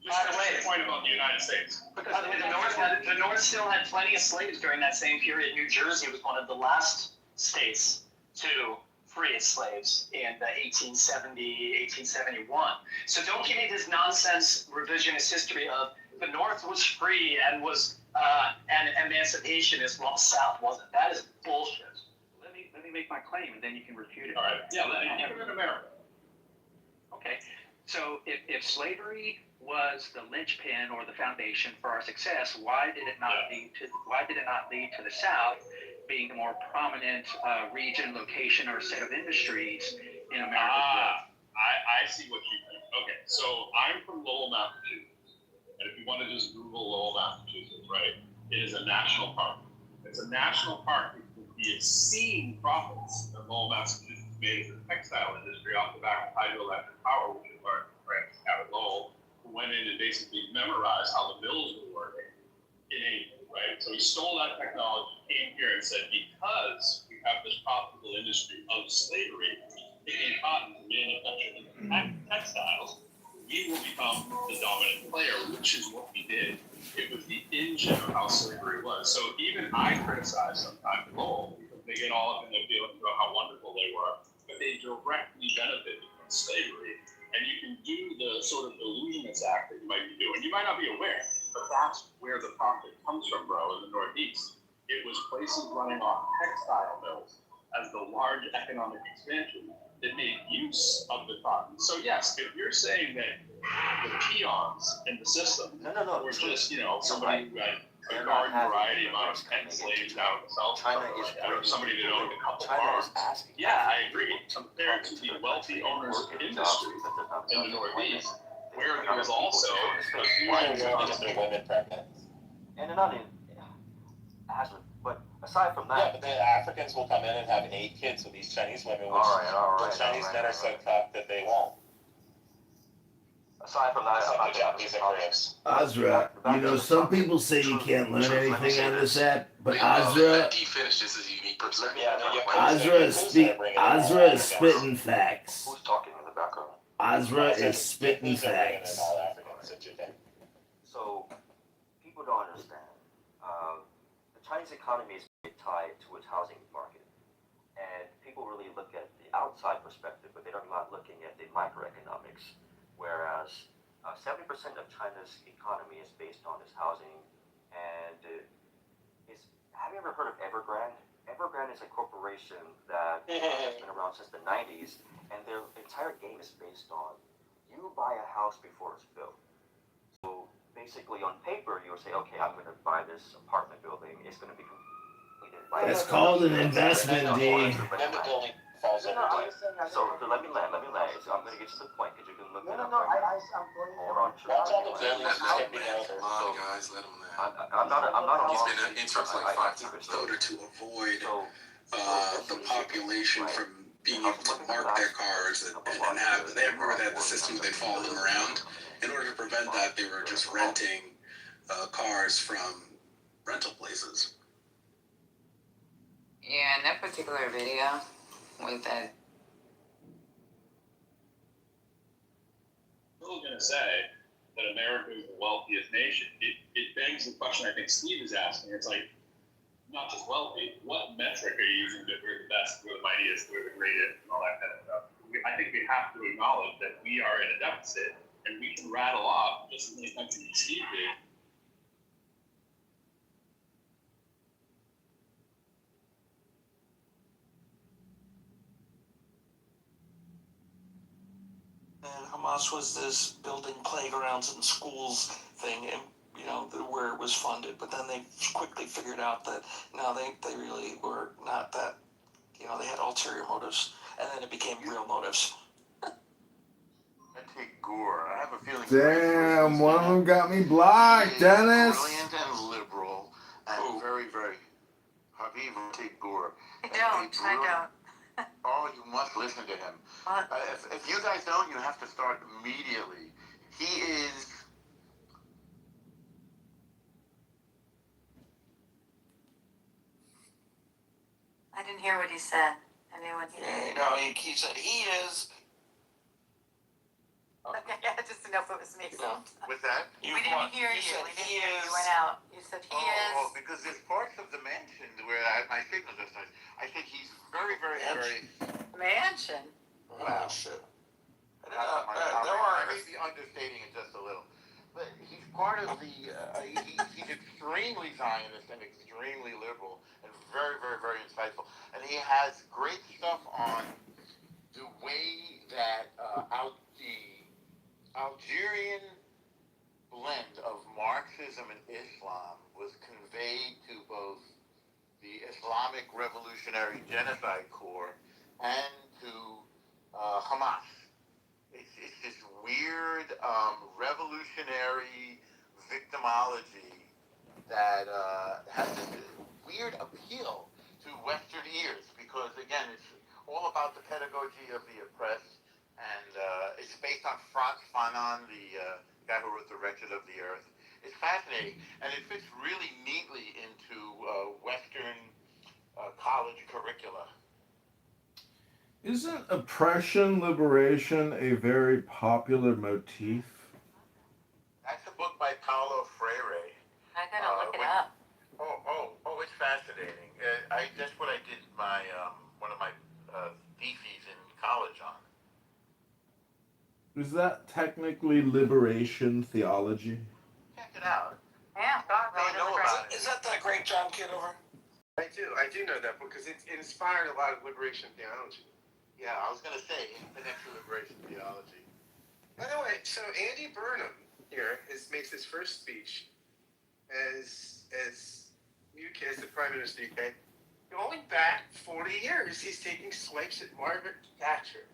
By the way, the point about the United States. Because by the way, the North still had plenty of slaves during that same period. New Jersey was one of the last states to free as slaves in the 1870, 1871. So don't give me this nonsense revisionist history of the North was free and was and emancipationist while the South wasn't. That is bullshit. Let me make my claim, and then you can refute it. All right. Yeah, let me keep it in America. Okay. So if slavery was the linchpin or the foundation for our success, why did it not lead to the South being the more prominent region, location, or set of industries in America? I see what you think. Okay, so I'm from Lowell, Massachusetts, and if you want to just Google Lowell, Massachusetts, right, it is a national park. It's a national park because the obscene profits that Lowell, Massachusetts made in the textile industry off the back of hydroelectric power, which is learned from Francis Cabot Lowell, who went in and basically memorized how the mills were working in England, right? So he stole that technology, came here and said, because we have this profitable industry of slavery, taking cotton to manufacture textiles, we will become the dominant player, which is what we did. It was the engine of how slavery was. So even I criticize sometimes Lowell because they get all up in their feelings about how wonderful they were, but they directly benefited from slavery. And you can do the sort of illusionist act that you might be doing. You might not be aware, but that's where the profit comes from, bro, in the Northeast. It was places running off textile mills as the large economic expansion that made use of the cotton. So yes, if you're saying that the peons in the system were just, somebody who had a garden variety amount of 10 slaves down in the South, or somebody that owned a couple farms. Yeah, I agree. Compared to the wealthy owners of industry in the Northeast, where there was also a huge women pregnant. And they're not in Aslan, but aside from that. Yeah, but the Africans will come in and have 8 kids with these Chinese women, which the Chinese men are so tough that they won't. Aside from that, the Japanese and Koreans. Azra, some people say you can't learn anything on this app, but Azra, He finished this as a unique perspective. Azra is spitting facts. Who's talking in the background? Azra is spitting facts. So, people don't understand. The Chinese economy is tied to its housing market. And people really look at the outside perspective, but they're not looking at the microeconomics. Whereas 70% of China's economy is based on its housing. And have you ever heard of Evergrande? Evergrande is a corporation that has been around since the 90s, and their entire game is based on you buy a house before it's built. So basically, on paper, you would say, okay, I'm going to buy this apartment building. It's going to be completed by. It's called an investment, D. So let me land. So I'm going to get to the point because you can look it up. I'm going. Hold on. Watch all the buildings tipping over. Come on, guys, let him land. I'm not a He's been interrupted like 5 times in order to avoid the population from being able to mark their cars and have remember that the system would then follow them around. In order to prevent that, they were just renting cars from rental places. Yeah, in that particular video with that. I'm still going to say that America is the wealthiest nation. It begs the question I think Steve is asking. It's like, not just wealthy, what metric are you using that we're the best, we're the mightiest, we're the greatest, and all that kind of stuff? I think we have to acknowledge that we are in a deficit, and we can rattle off just as many countries as Steve did. And Hamas was this building playgrounds and schools thing, and where it was funded. But then they quickly figured out that no, they really were not that. They had ulterior motives, and then it became real motives. I take Gore. I have a feeling. Damn, one of them got me blocked, Dennis. Brilliant and liberal, and very, very. Habib, take Gore. I don't. Oh, you must listen to him. If you guys don't, you have to start immediately. He is. I didn't hear what he said. Anyone hear? He said he is. Okay, yeah, just to know if it was me. With that? We didn't hear you. We didn't hear you. You went out. You said he is. Oh, because there's parts of the mansion where my signal just started. I think he's very, very, very mansion. Wow. Shit. There are. I may be understating it just a little, but he's part of the. He's extremely Zionist and extremely liberal and very, very, very insightful. And he has great stuff on the way that the Algerian blend of Marxism and Islam was conveyed to both the Islamic Revolutionary Genocide Corps and to Hamas. It's this weird revolutionary victimology that has this weird appeal to Western ears because, again, it's all about the pedagogy of the oppressed, and it's based on Frantz Fanon, the guy who wrote The Wretched of the Earth. It's fascinating, and it fits really neatly into Western college curricula. Isn't oppression liberation a very popular motif? That's a book by Paulo Freire. I gotta look it up. Oh! It's fascinating. That's what I did my one of my theses in college on. Is that technically liberation theology? Check it out. Yeah, I know about it. Is that great John Kitover? I do know that book because it inspired a lot of liberation theology. Yeah, I was gonna say intellectual liberation theology. By the way, so Andy Burnham here makes his first speech as UK as the Prime Minister of the UK. Going back 40 years, he's taking swipes at Margaret Thatcher.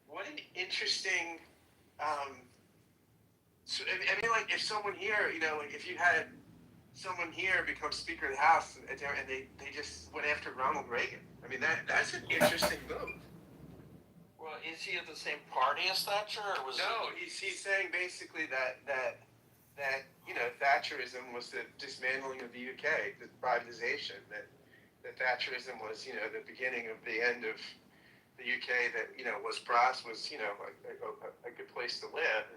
What an interesting. So, I mean, like if someone here, like if you had someone here become Speaker of the House and they just went after Ronald Reagan. I mean, that's an interesting move. Well, is he of the same party as Thatcher, or was No, he's saying basically that Thatcherism was the dismantling of the UK, the privatization. That Thatcherism was the beginning of the end of the UK. That was a good place to live.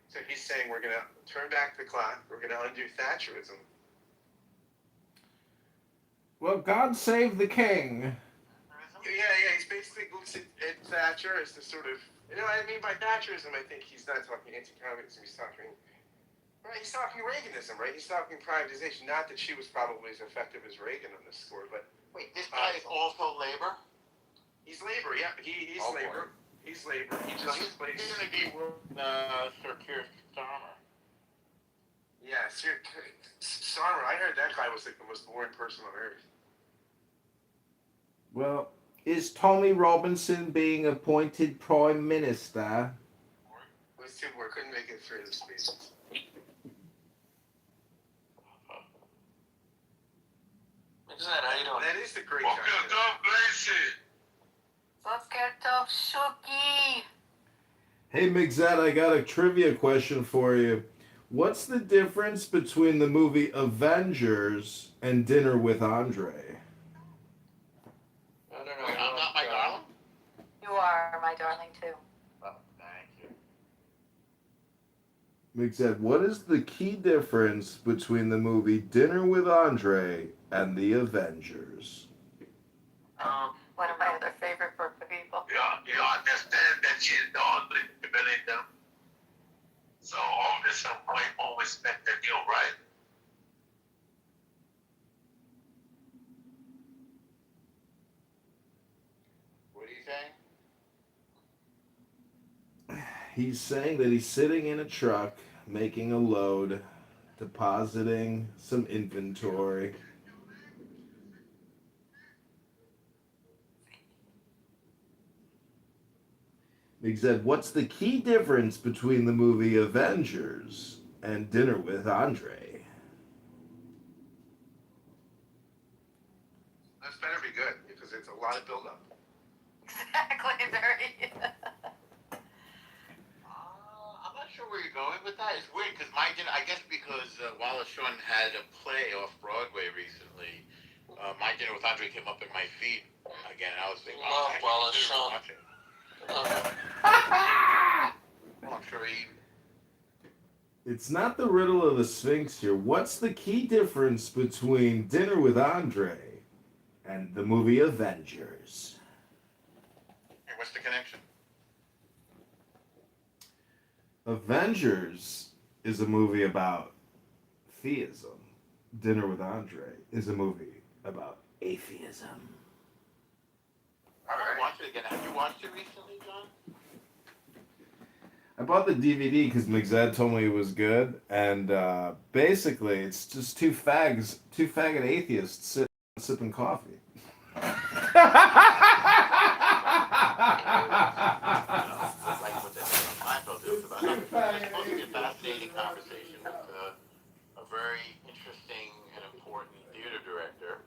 So he's saying we're going to turn back the clock. We're going to undo Thatcherism. Well, God save the king. Yeah. He's basically looks at Thatcher as the sort of, what I mean by Thatcherism, I think he's not talking anti-communism. He's talking Reaganism, right? He's talking privatization. Not that she was probably as effective as Reagan on this score, but wait, this guy is also Labor? He's Labor, yeah. He's Labor. Boy. He's Labor. He just replaced. He's going to be Sir Keir Starmer. Yeah, Sir Starmer. I heard that guy was like the most boring person on earth. Well, is Tommy Robinson being appointed Prime Minister? Was too bored. Couldn't make it through the speech. How you doing? That is the great Shuki. Hey, Migzette, I got a trivia question for you. What's the difference between the movie Avengers and Dinner with Andre? I don't know. Wait, I'm not my darling? You are my darling too. Oh, thank you. Migzette, what is the key difference between the movie Dinner with Andre and the Avengers? One of my other favorite group of people. You understand that she's not believe them. So all this way always meant that you're right. What are you saying? He's saying that he's sitting in a truck, making a load, depositing some inventory. He said, what's the key difference between the movie Avengers and Dinner with Andre? That's better be good because it's a lot of buildup. Exactly, very. I'm not sure where you're going with that. It's weird because I guess because Wallace Shawn had a play off Broadway recently, My Dinner with Andre came up in my feed again. I was thinking, Love Wallace Shawn. Well, I'm sure he. It's not the riddle of the Sphinx here. What's the key difference between Dinner with Andre and the movie Avengers? What's the connection? Avengers is a movie about theism. Dinner with Andre is a movie about atheism. I want to watch it again. Have you watched it recently, John? I bought the DVD because McZed told me it was good, and basically it's just two faggot atheists sipping coffee. Like what they did on Seinfeld. It was supposed to be a fascinating conversation with a very interesting and important theater director,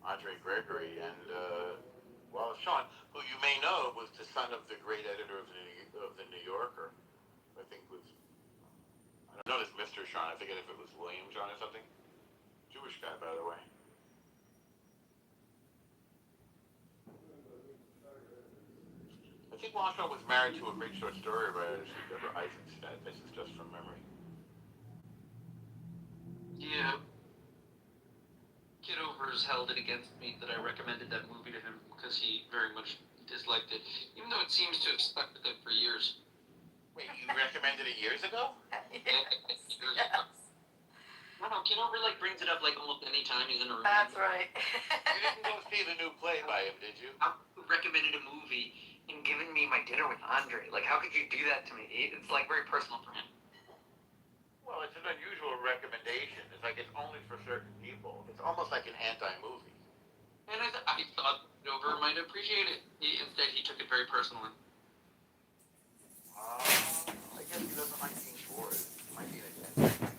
Andre Gregory, and well, Sean, who you may know was the son of the great editor of the New Yorker. I think was, I don't know this Mr. Sean. I forget if it was William Sean or something. Jewish guy, by the way. I think Washoe was married to a great short story writer, Deborah Eisenstadt. This is just from memory. Yeah. Kitover's held it against me that I recommended that movie to him because he very much disliked it, even though it seems to have stuck with it for years. Wait, you recommended it years ago? Yes. No, Kitover like brings it up like almost any time he's in a room. That's right. You didn't go see the new play by him, did you? I recommended a movie and giving me my dinner with Andre. Like, how could you do that to me? It's like very personal for him. Well, it's an unusual recommendation. It's like it's only for certain people. It's almost like an anti-movie. And I thought Kitover might appreciate it. Instead, he took it very personally. I guess he doesn't like being bored. Might be an attention.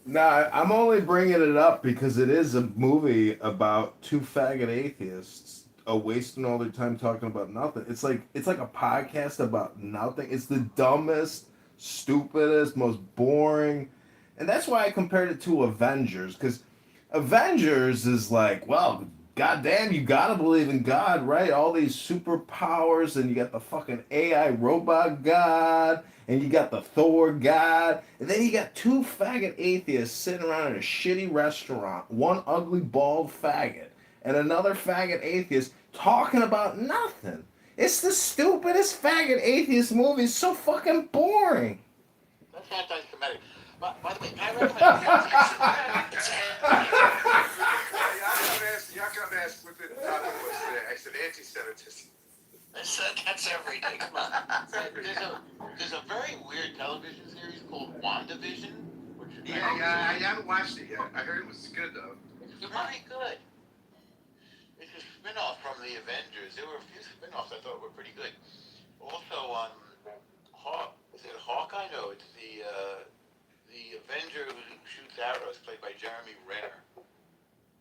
Nah, I'm only bringing it up because it is a movie about two faggot atheists wasting all their time talking about nothing. It's like a podcast about nothing. It's the dumbest, stupidest, most boring, and that's why I compared it to Avengers, because Avengers is like, well, goddamn, you gotta believe in God, right? All these superpowers, and you got the fucking AI robot god, and you got the Thor god, and then you got two faggot atheists sitting around in a shitty restaurant, one ugly bald faggot, and another faggot atheist talking about nothing. It's the stupidest faggot atheist movie. It's so fucking boring. That's anti-Semitic. By the way, I recommend Y'all come ask what the topic was today. I said anti-Semitism. I said that's every day. Come on. There's a very weird television series called WandaVision. Which is I haven't watched it yet. I heard it was good though. It's very good. It's a spin-off from the Avengers. There were a few spin-offs I thought were pretty good. Also, is it Hawkeye? No, it's the Avenger who shoots arrows, played by Jeremy Renner.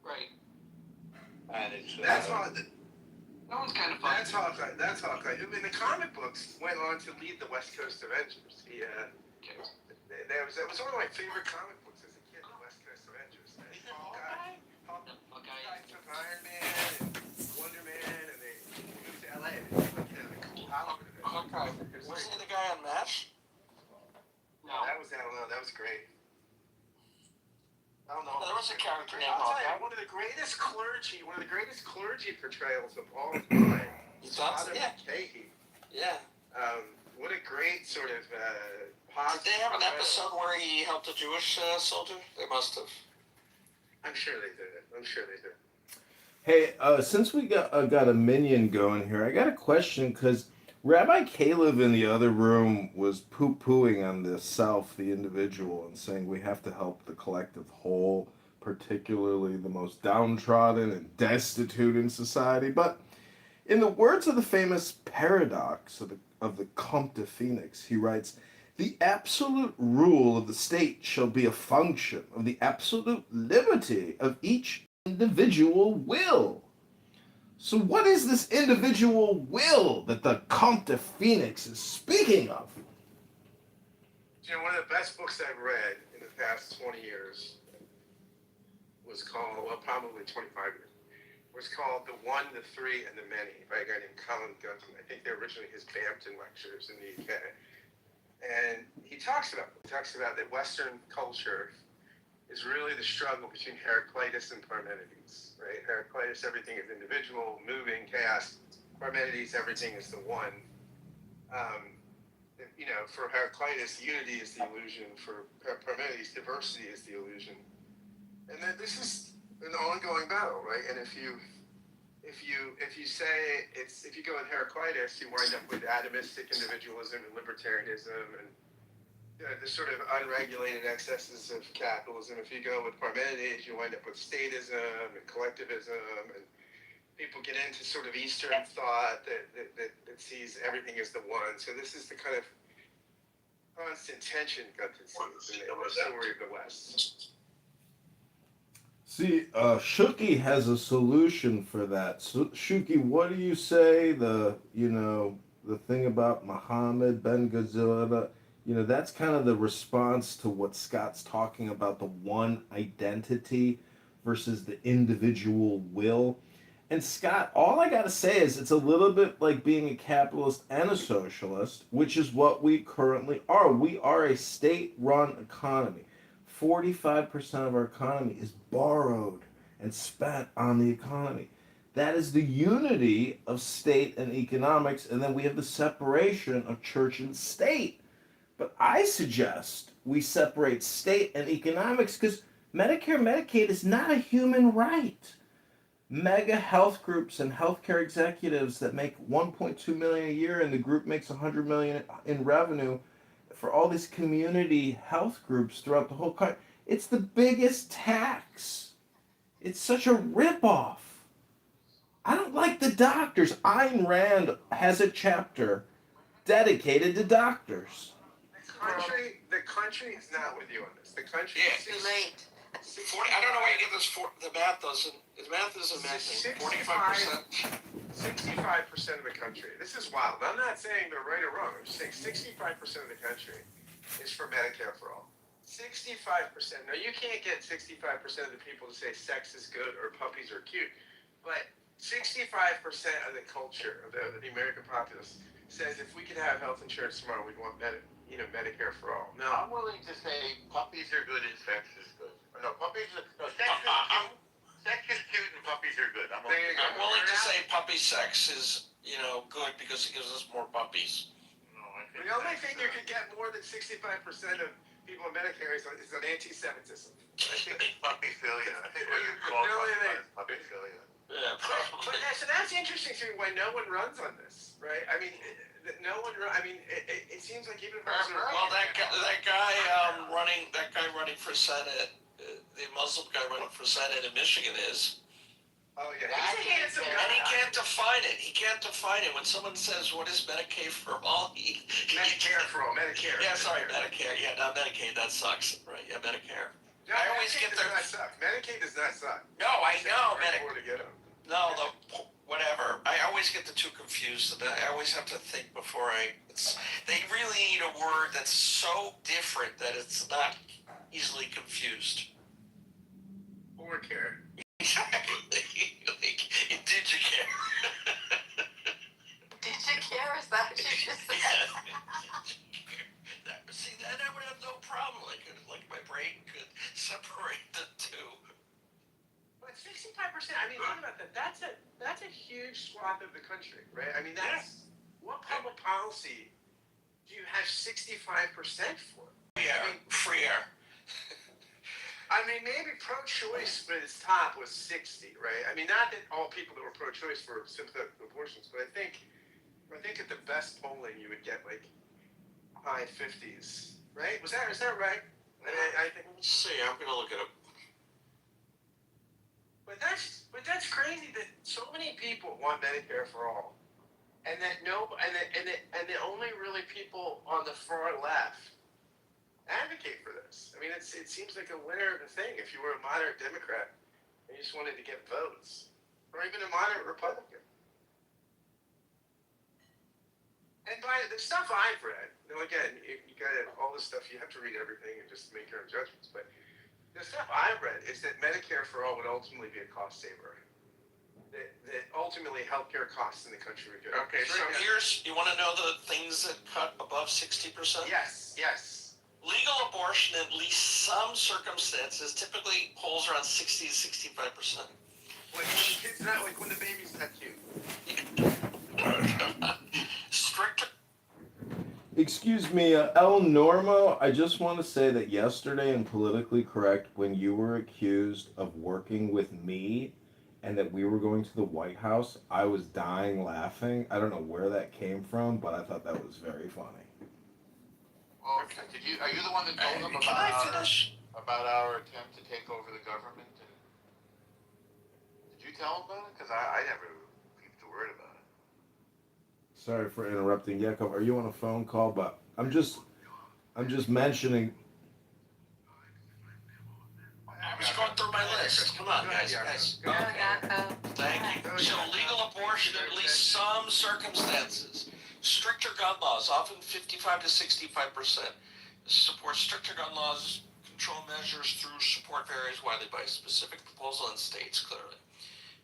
Right. And it's that's hard. That one's kind of fun. That's Hawkeye. That's Hawkeye. I mean, the comic books went on to lead the West Coast Avengers. That was one of my favorite comic books as a kid. The West Coast Avengers. Hawkeye took Iron Man and Wonder Man, and they moved to LA. And they put the cool Hawkeye. Was he the guy on MASH? No, that was great. I don't know. There was a character named I'll tell Hawkeye. you, one of the greatest clergy portrayals of all time. You thought so? Yeah. Kahee. Yeah. What a great sort of Did they have an episode where he helped a Jewish soldier? They must have. I'm sure they did. Hey, since we got a minion going here, I got a question, because Rabbi Caleb in the other room was poo-pooing on the self, the individual, and saying we have to help the collective whole, particularly the most downtrodden and destitute in society. But in the words of the famous paradox of the Comte de Phoenix, he writes, "The absolute rule of the state shall be a function of the absolute liberty of each individual will." So what is this individual will that the Comte de Phoenix is speaking of? You know, one of the best books I've read in the past 20 years was called, well, probably 25 years, was called The One, the Three, and the Many by a guy named Colin Gunton. I think they're originally his Bampton lectures in the UK. And he talks about that Western culture is really the struggle between Heraclitus and Parmenides, right? Heraclitus, everything is individual, moving, chaos. Parmenides, everything is the one. For Heraclitus, unity is the illusion. For Parmenides, diversity is the illusion. And then this is an ongoing battle, right? And if you say if you go in Heraclitus, you wind up with atomistic individualism and libertarianism and the sort of unregulated excesses of capitalism. If you go with Parmenides, you wind up with statism and collectivism, and people get into sort of Eastern thought that sees everything as the one. So this is the kind of constant tension Gunther sees in the story of the West. See, Shuki has a solution for that. So, Shuki, what do you say? The thing about Muhammad Ben Ghazala, that's kind of the response to what Scott's talking about, the one identity versus the individual will. And Scott, all I gotta say is it's a little bit like being a capitalist and a socialist, which is what we currently are. We are a state-run economy. 45% of our economy is borrowed and spent on the economy. That is the unity of state and economics, and then we have the separation of church and state. But I suggest we separate state and economics because Medicare, Medicaid is not a human right. Mega health groups and healthcare executives that make 1.2 million a year, and the group makes 100 million in revenue for all these community health groups throughout the whole country. It's the biggest tax. It's such a ripoff. I don't like the doctors. Ayn Rand has a chapter dedicated to doctors. The country is not with you on this. The country Yeah. is Too late. 40, I don't know where you get this. The math doesn't. The math isn't matching. 45%. 65% of the country. This is wild. I'm not saying they're right or wrong. I'm just saying 65% of the country is for Medicare for all. 65%. Now you can't get 65% of the people to say sex is good or puppies are cute, but 65% of the culture of the American populace says if we could have health insurance tomorrow, we'd want Medicare for all. No, I'm willing to say puppies are good and sex is good. No, sex is cute and puppies are good. I'm willing to say puppy sex is good because it gives us more puppies. The only thing you can get more than 65% of people in Medicare is an anti-Semitism. I think it's puppyphilia. I think what you call puppyphilia. Yeah, probably. So that's interesting to me why no one runs on this, right? I mean, no one. I mean, it seems like even Well, that guy running for Senate, the Muslim guy running for Senate in Michigan is. Oh yeah, he's a handsome guy. And he can't define it. He can't define it. When someone says, "What is Medicaid for all?" Medicare for all. Medicare. Yeah, sorry, Medicare. Yeah, not Medicaid. That sucks, right? Yeah, Medicare. No, I always Medicaid get does not suck. Medicaid does not suck. No, I know. No, whatever. I always get the two confused. I always have to think before they really need a word that's so different that it's not easily confused. Or care. Exactly. Like, Indigicare. Digicare? Is that what you just said? See, then I would have no problem. Like my brain could separate the two. But 65%. I mean, think about that. That's a huge swath of the country, right? I mean, that's what public policy do you have 65% for? Yeah, free air. I mean, maybe pro-choice at its top was 60, right? I mean, not that all people that were pro-choice were sympathetic to abortions, but I think at the best polling you would get like high 50s, right? Is that right? I think. Let's see. I'm gonna look it up. But that's crazy that so many people want Medicare for all, and that the only really people on the far left advocate for this. I mean, it seems like a winner of the thing if you were a moderate Democrat and you just wanted to get votes, or even a moderate Republican. And by the stuff I've read, again, you got all this stuff. You have to read everything and just make your own judgments. But the stuff I've read is that Medicare for all would ultimately be a cost saver. That ultimately healthcare costs in the country would go. Okay, so you want to know the things that cut above 60%? Yes. Legal abortion, in at least some circumstances, typically holds around 60 to 65%. When the kid's not, like when the baby's not cute. me, El Normo, I just want to say that yesterday in Politically Correct, when you were accused of working with me and that we were going to the White House, I was dying laughing. I don't know where that came from, but I thought that was very funny. Well, are you the one that told them about our attempt to take over the government? And did you tell them about it? Because I never peeped a word about it. Sorry for interrupting, Yakov. Are you on a phone call? But I'm just mentioning. I was going through my list. Come on, guys. Thank you. So legal abortion in at least some circumstances. Stricter gun laws, often 55 to 65%. Support stricter gun laws, control measures through support varies widely by specific proposal in states, clearly.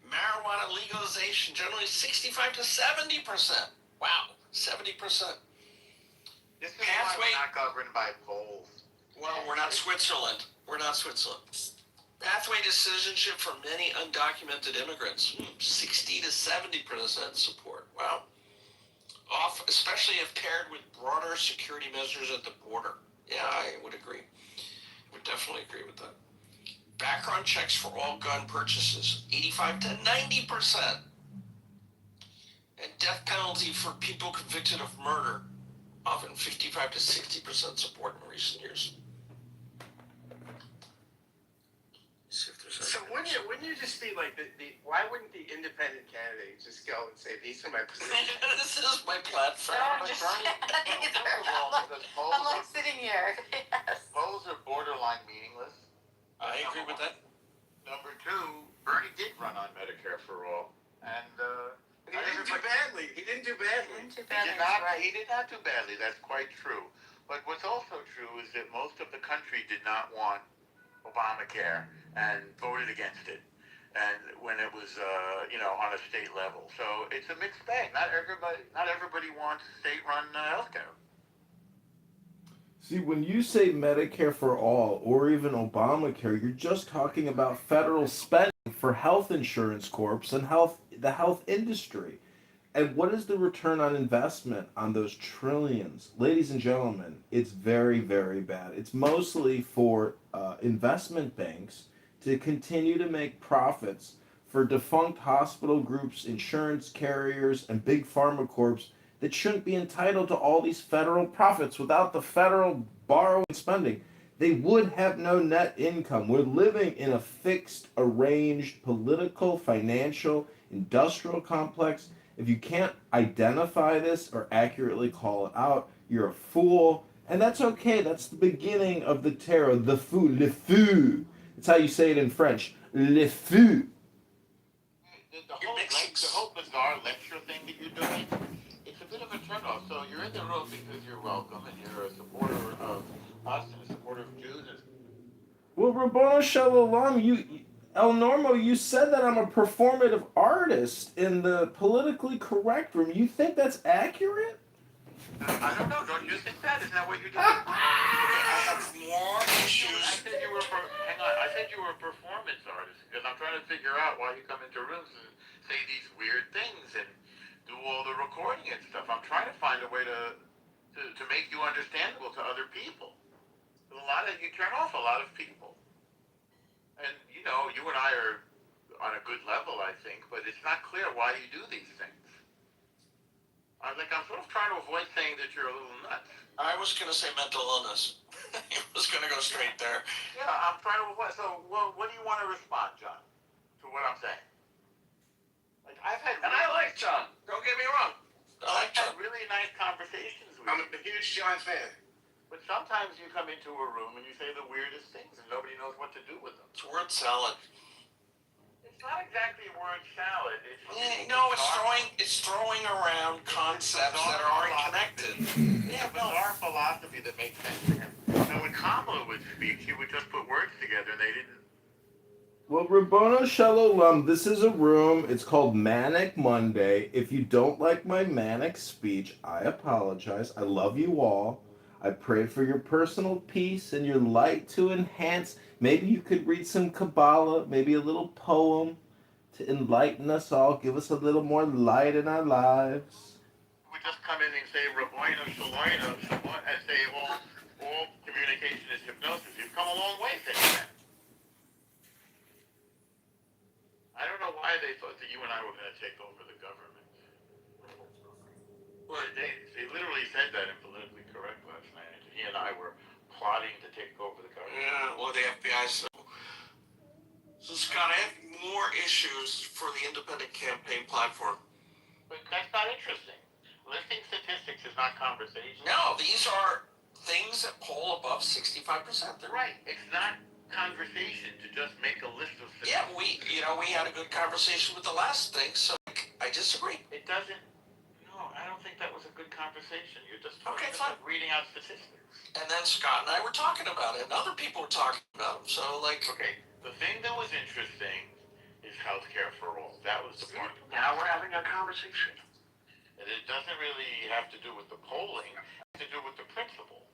Marijuana legalization, generally 65 to 70%. Wow, 70%. This is why we're not governed by polls. Well, we're not Switzerland. We're not Switzerland. Pathway to citizenship for many undocumented immigrants, 60 to 70% support. Wow. Especially if paired with broader security measures at the border. Yeah, I would agree. Would definitely agree with that. Background checks for all gun purchases, 85 to 90%. And death penalty for people convicted of murder, often 55 to 60% support in recent years. So wouldn't you just be like why wouldn't the independent candidate just go and say these are my positions? This is my platform. I'm like sitting here. Yes. Polls are borderline meaningless. I agree with that. Number two, Bernie did run on Medicare for all, and he didn't do badly. He didn't do badly. He did not do badly. That's quite true. But what's also true is that most of the country did not want Obamacare and voted against it, and when it was on a state level. So it's a mixed bag. Not everybody wants state-run healthcare. See, when you say Medicare for all or even Obamacare, you're just talking about federal spending for health insurance corps and the health industry. And what is the return on investment on those trillions? Ladies and gentlemen, it's very, very bad. It's mostly for investment banks to continue to make profits for defunct hospital groups, insurance carriers, and big pharma corps that shouldn't be entitled to all these federal profits. Without the federal borrowing spending, they would have no net income. We're living in a fixed, arranged political, financial, industrial complex. If you can't identify this or accurately call it out, you're a fool. And that's okay. That's the beginning of the terror. The fou, le fou. It's how you say it in French. Le fou. The whole bizarre lecture thing that you're doing, it's a bit of a turnoff. So you're in the room because you're welcome and you're a supporter of us and a supporter of Jews. Well, Rabbano Shalom, El Normo, you said that I'm a performative artist in the politically correct room. You think that's accurate? I don't know. Don't you think that? Isn't that what you're doing? I have more issues. I said you were a performance artist because I'm trying to figure out why you come into rooms and say these weird things and do all the recording and stuff. I'm trying to find a way to make you understandable to other people. You turn off a lot of people. And, you and I are on a good level, I think, but it's not clear why you do these things. I'm sort of trying to avoid saying that you're a little nuts. I was going to say mental illness. I was going to go straight there. Yeah, I'm trying to avoid. So, what do you want to respond, John, to what I'm saying? I like John. Don't get me wrong. I've had really nice conversations with you. I'm a huge John fan. But sometimes you come into a room and you say the weirdest things and nobody knows what to do with them. It's word salad. It's not exactly word salad. It's throwing around concepts that aren't connected. Yeah, bizarre philosophy that makes sense to him. Now, when Kamala would speak, she would just put words together and they didn't. Well, Rabbono Shalom, this is a room. It's called Manic Monday. If you don't like my manic speech, I apologize. I love you all. I pray for your personal peace and your light to enhance. Maybe you could read some Kabbalah, maybe a little poem to enlighten us all, give us a little more light in our lives. We just come in and say Rabbono Shalom, and say, well, all communication is hypnosis. You've come a long way since then. I don't know why they thought that you and I were going to take over the government. Well, they literally said that in Politically Correct last night. He and I were plotting to take over the government. Yeah, well, the FBI. So Scott, I have more issues for the independent campaign platform. But that's not interesting. Listing statistics is not conversation. No, these are things that poll above 65%. Right. It's not conversation to just make a list of statistics. Yeah, we had a good conversation with the last thing, so I disagree. It doesn't. No, I don't think that was a good conversation. You're just talking, okay, fine. Reading out statistics. And then Scott and I were talking about it, and other people were talking about it. So, okay, the thing that was interesting is healthcare for all. That was the part. Now we're having a conversation. And it doesn't really have to do with the polling. It has to do with the principle.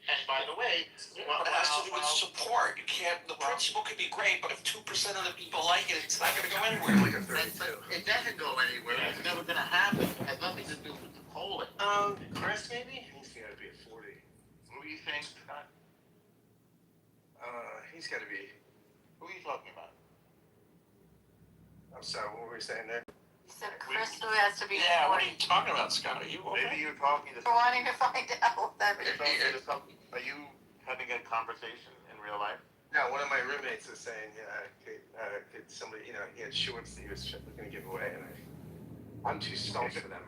And by the way, it has to do with support. You can't. The principle could be great, but if 2% of the people like it, it's not going to go anywhere. Like a 32. It doesn't go anywhere. Yeah. It's never going to happen. It has nothing to do with the polling. Chris, maybe he's got to be at 40. Who do you think, Scott? He's got to be. Who are you talking about? I'm sorry. What were we saying there? You said Chris who has to be. Yeah, what are you talking about, Scott? Are you okay? Maybe you're talking to. We're wanting to find out what that is. Are you having a conversation in real life? No, one of my roommates was saying, could somebody, he had shorts that he was looking to give away, and I'm too stoked for them.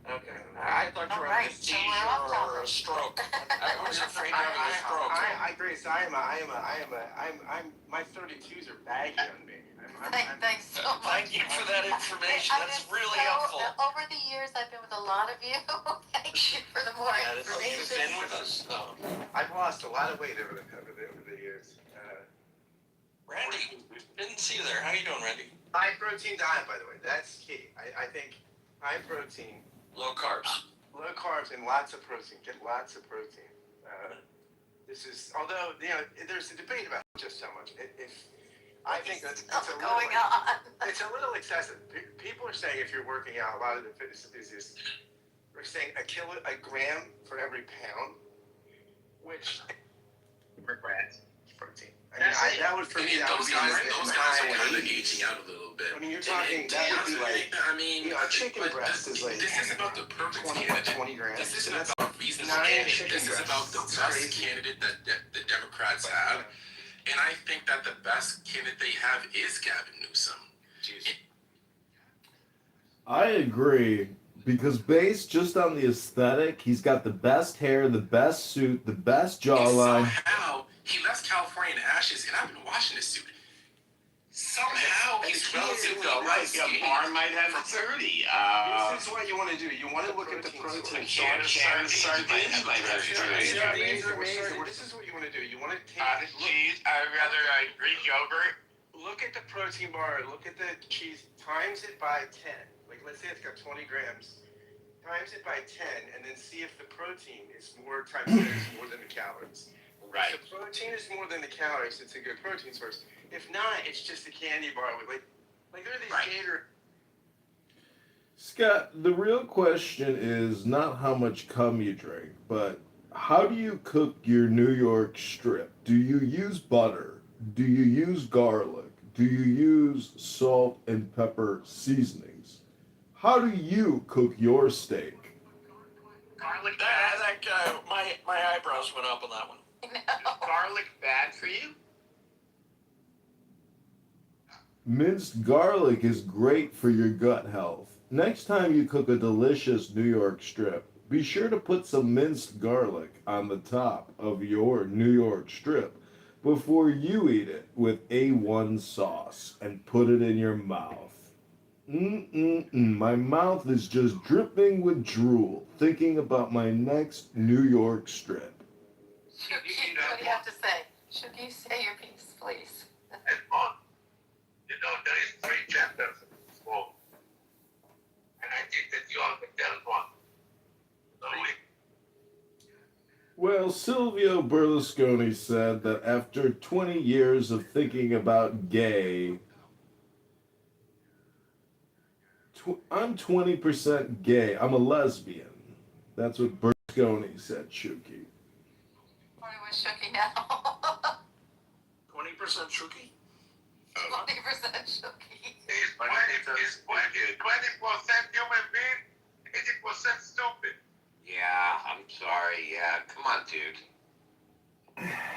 Okay. I thought you were having a seizure or a stroke. I was afraid you were having a stroke. Grace, my 32s are baggy on me. Thanks so much. Thank you for that information. That's really helpful. Over the years, I've been with a lot of you. Thank you for the more information. You've been with us. I've lost a lot of weight over the years. Randy, didn't see you there. How you doing, Randy? High protein diet, by the way. That's key. I think high protein. Low carbs. Low carbs and lots of protein. Get lots of protein. This is, although, there's a debate about just how much. I think it's a little excessive. People are saying if you're working out, a lot of the fitness enthusiasts are saying a gram for every pound, which regrets protein. That would for me. Those guys are kind of aging out a little bit. I mean, you're talking that would be like. A chicken breast is like. This is about the perfect 20 grams. This isn't about reasonable candidate. This is about the best candidate that the Democrats have. And I think that the best candidate they have is Gavin Newsom. I agree, because based just on the aesthetic, he's got the best hair, the best suit, the best jawline. Somehow, he left California in ashes, and I've been watching this suit. Somehow, he's relatively a bar might have 30. This is what you want to do. You want to look at the protein. Sardines might have 30. This is what you want to do. You want to take cottage cheese. I'd rather Greek yogurt. Look at the protein bar. Look at the cheese. Times it by 10. Like, let's say it's got 20 grams. Times it by 10, and then see if the protein is more times 10 is more than the calories. Right. If the protein is more than the calories, it's a good protein source. If not, it's just a candy bar with like there are these Gator. Scott, the real question is not how much cum you drink, but how do you cook your New York strip? Do you use butter? Do you use garlic? Do you use salt and pepper seasonings? How do you cook your steak? Garlic. That guy, my eyebrows went up on that one. Is garlic bad for you? Minced garlic is great for your gut health. Next time you cook a delicious New York strip, be sure to put some minced garlic on the top of your New York strip before you eat it with A1 sauce and put it in your mouth. My mouth is just dripping with drool thinking about my next New York strip. What do you have to say? Should you say your piece, please? It's fun. There is 3 chapters in this book. And I think that you all think that is one. So Well, Silvio Berlusconi said that after 20 years of thinking about gay, I'm 20% gay. I'm a lesbian. That's what Scony said Shuki. 21 Shooky now. 20% Shuki? 20% Shooky. It's 20% human being, 80% stupid. Yeah, I'm sorry. Yeah, come on, dude.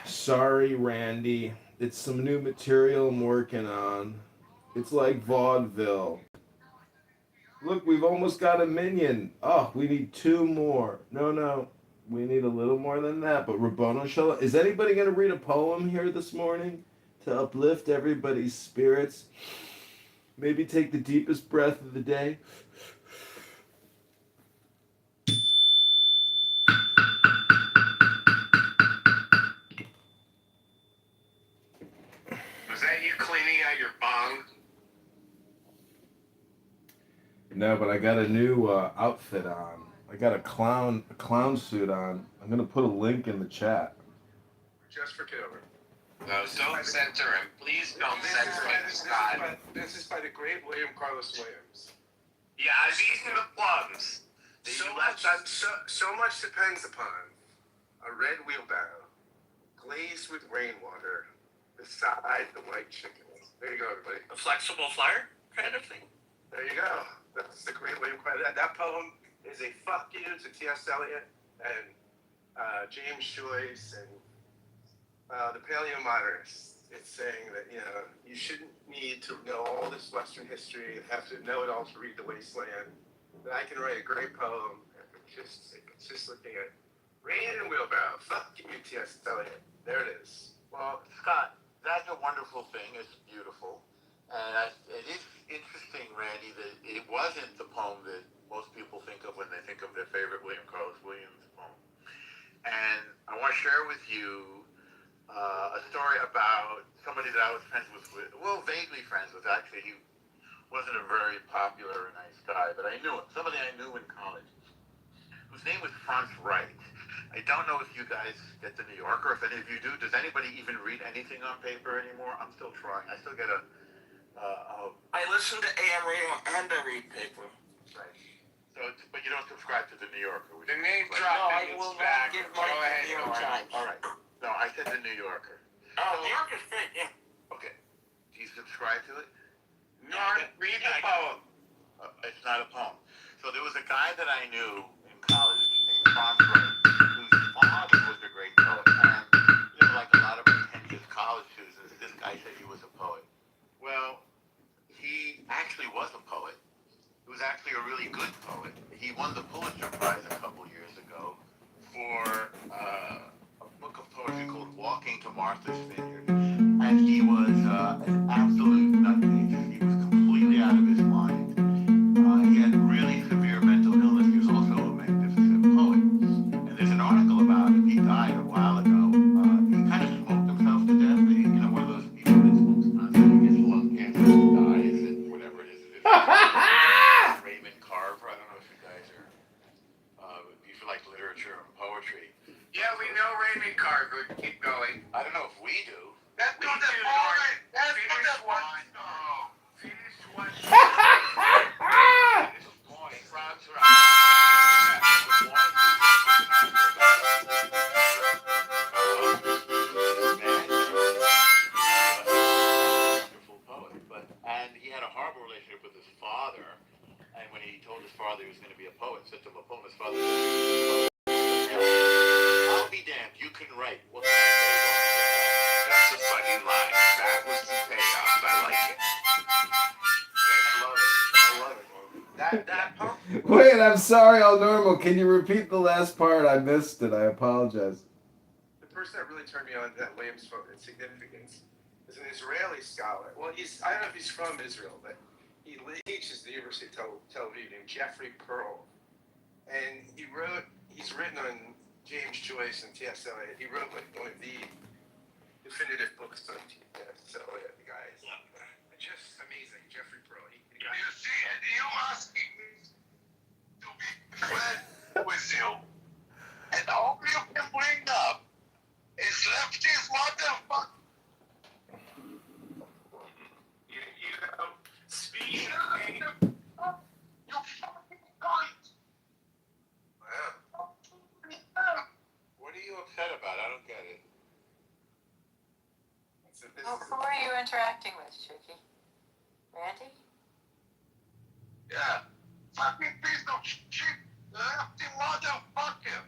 Sorry, Randy. It's some new material I'm working on. It's like vaudeville. Look, we've almost got a minion. Oh, we need 2 more. No. We need a little more than that. But Rabboni Shalom. Is anybody going to read a poem here this morning to uplift everybody's spirits? Maybe take the deepest breath of the day. Was that you cleaning out your bong? No, but I got a new outfit on. I got a clown suit on. I'm gonna put a link in the chat. Just for Kitover. No, don't censor him. Please don't censor him, Scott. This is by the great William Carlos Williams. Yeah, these are the plugs. So much depends upon a red wheelbarrow glazed with rainwater beside the white chickens. There you go, everybody. A flexible flyer kind of thing. There you go. That's the great William Carlos. That poem is a fuck you to T.S. Eliot and James Joyce and the paleomodernists. It's saying that, you shouldn't need to know all this Western history and have to know it all to read The Wasteland. That I can write a great poem and just looking at rain and wheelbarrow. Fuck you, T.S. Eliot. There it is. Well, Scott, that's a wonderful thing. It's beautiful. And it is interesting, Randy, that it wasn't the poem that most people think of when they think of their favorite William Carlos Williams poem. And I want to share with you a story about somebody that I was friends with, vaguely friends with. Actually, he wasn't a very popular or nice guy, but I knew him. Somebody I knew in college, whose name was Franz Wright. I don't know if you guys get the New Yorker, if any of you do. Does anybody even read anything on paper anymore? I'm still trying. I still get I listen to AM radio and I read paper. Right. So, but you don't subscribe to the New Yorker. The name No, dropping I is will back. not give Go money to ahead, the New York Norm. Times. All right. No, I said the New Yorker. Oh, New York is great, yeah. Okay. Do you subscribe to it? Norm, read the poem. It's not a poem. So there was a guy that I knew in college named Franz Wright, whose father was a great poet. And, like a lot of pretentious college students, this guy said he was a poet. Well, he actually was a poet. He was actually a really good poet. He won the Pulitzer Prize a couple years ago for a book of poetry called Walking to Martha's Vineyard. And he was an absolute nutcase. He was completely out of his mind. He had really severe mental illness. He was also a magnificent poet. And there's an article about him. He died a while ago. He kind of smoked himself to death. One of those people that smokes constantly, gets lung cancer, and dies, and whatever it is. Raymond Carver. I don't know if you guys are, if you like literature and poetry. Yeah, we know Raymond Carver. Keep going. I don't know if we do. Let's do the poem. Finish one. No. Finish one. Finish point. Franz wonderful poet, and he had a horrible relationship with his father. And when he told his father he was going to be a poet, sent him a poem. His father said, "I'll be damned. You can write. What can I say?" That's a funny line. That was the payoff. I like it. I love it. That poem. Wait, I'm sorry, all normal. Can you repeat the last part? I missed it. I apologize. The person that really turned me on to that Williams poem and significance is an Israeli scholar. Well, I don't know if he's from Israel, but he teaches at the University of Tel Aviv, named Jeffrey Pearl. And he's written on James Joyce and T.S. Eliot. He wrote like one of the definitive books on T.S. Eliot, the guys. Just amazing, Jeffrey Pearl. You see, and you asking me to be friends with you, and all you can bring up is lefties motherfucker. Speaking You fucking cunt. Wow. interacting with, Shuki? Randy? Yeah. Fucking piece of shit. Lefty motherfucker.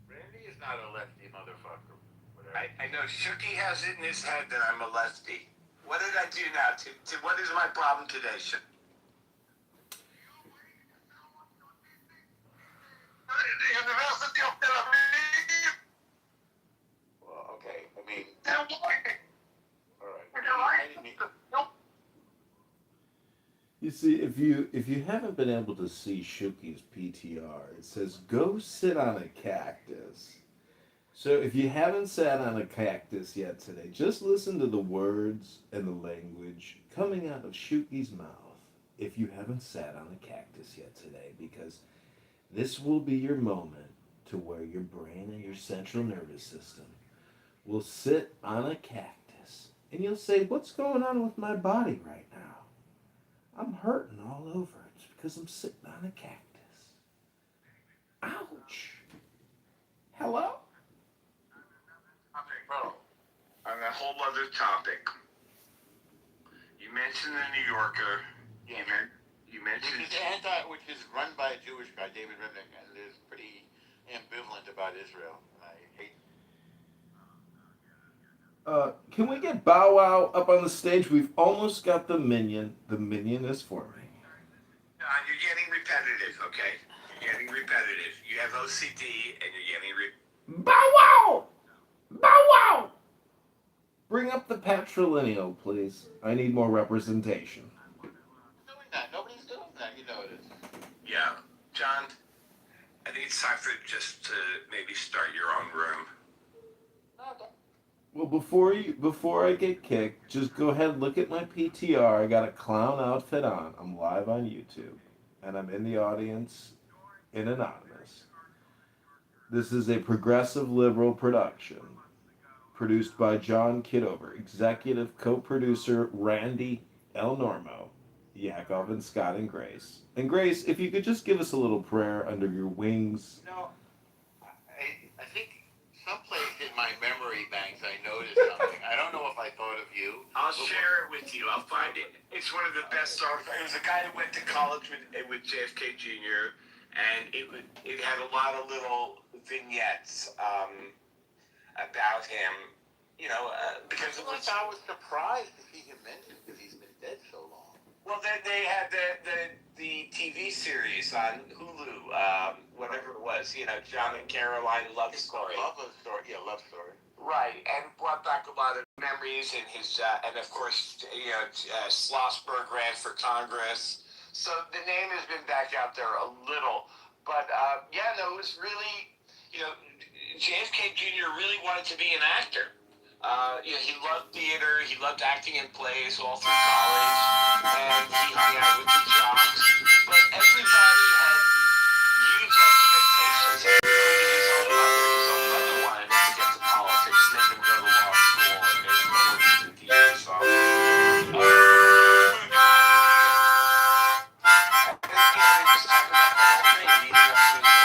Randy is not a lefty motherfucker. I know Shuki has it in his head that I'm a lefty. What did I do now? What is my problem today, Shuki? University of Tel Aviv. Well, okay. I mean, They're white. all right. They're white. Nope. You see, if you haven't been able to see Shuki's PTR, it says go sit on a cactus. So if you haven't sat on a cactus yet today, just listen to the words and the language coming out of Shuki's mouth if you haven't sat on a cactus yet today, because this will be your moment to where your brain and your central nervous system will sit on a cactus and you'll say, what's going on with my body right now? I'm hurting all over. It's because I'm sitting on a cactus. Ouch. Hello? Bro, on a whole other topic. You mentioned the New Yorker. You mentioned which is run by a Jewish guy, David Remnick, and is pretty ambivalent about Israel. And I hate. Can we get Bow Wow up on the stage? We've almost got the minion. The minion is forming. you're getting repetitive, okay? You're getting repetitive. You have OCD and you're getting Bow Wow! Bow Wow! Bring up the patrilineal, please. I need more representation. Doing that. Nobody's doing that. You know it is. Yeah. John, I think it's time for just to maybe start your own room. Well, before I get kicked, just go ahead and look at my PTR. I got a clown outfit on. I'm live on YouTube, and I'm in the audience in Anonymous. This is a progressive liberal production, produced by John Kitover, executive co-producer Randy L. Normo, Yakov and Scott and Grace. And Grace, if you could just give us a little prayer under your wings. You know, I think someplace in my memory banks I noticed something. I don't know if I thought of you. I'll share it with you. I'll find it. It's one of the best songs. It was a guy that went to college with JFK Jr. and it had a lot of little vignettes about him. You know, because it was. I was surprised to see him mentioned because he's been dead so long. Well, then they had the TV series on Hulu, whatever it was. You know, John and Caroline Love Story. Love Story. Yeah, Love Story. Right, and brought back a lot of memories and his, and of course, you know, Schlossberg ran for Congress. So the name has been back out there a little, but yeah, no, it was really, you know, JFK Jr. really wanted to be an actor. You know, he loved theater, he loved acting in plays all through college, and he hung out with the jocks. But everybody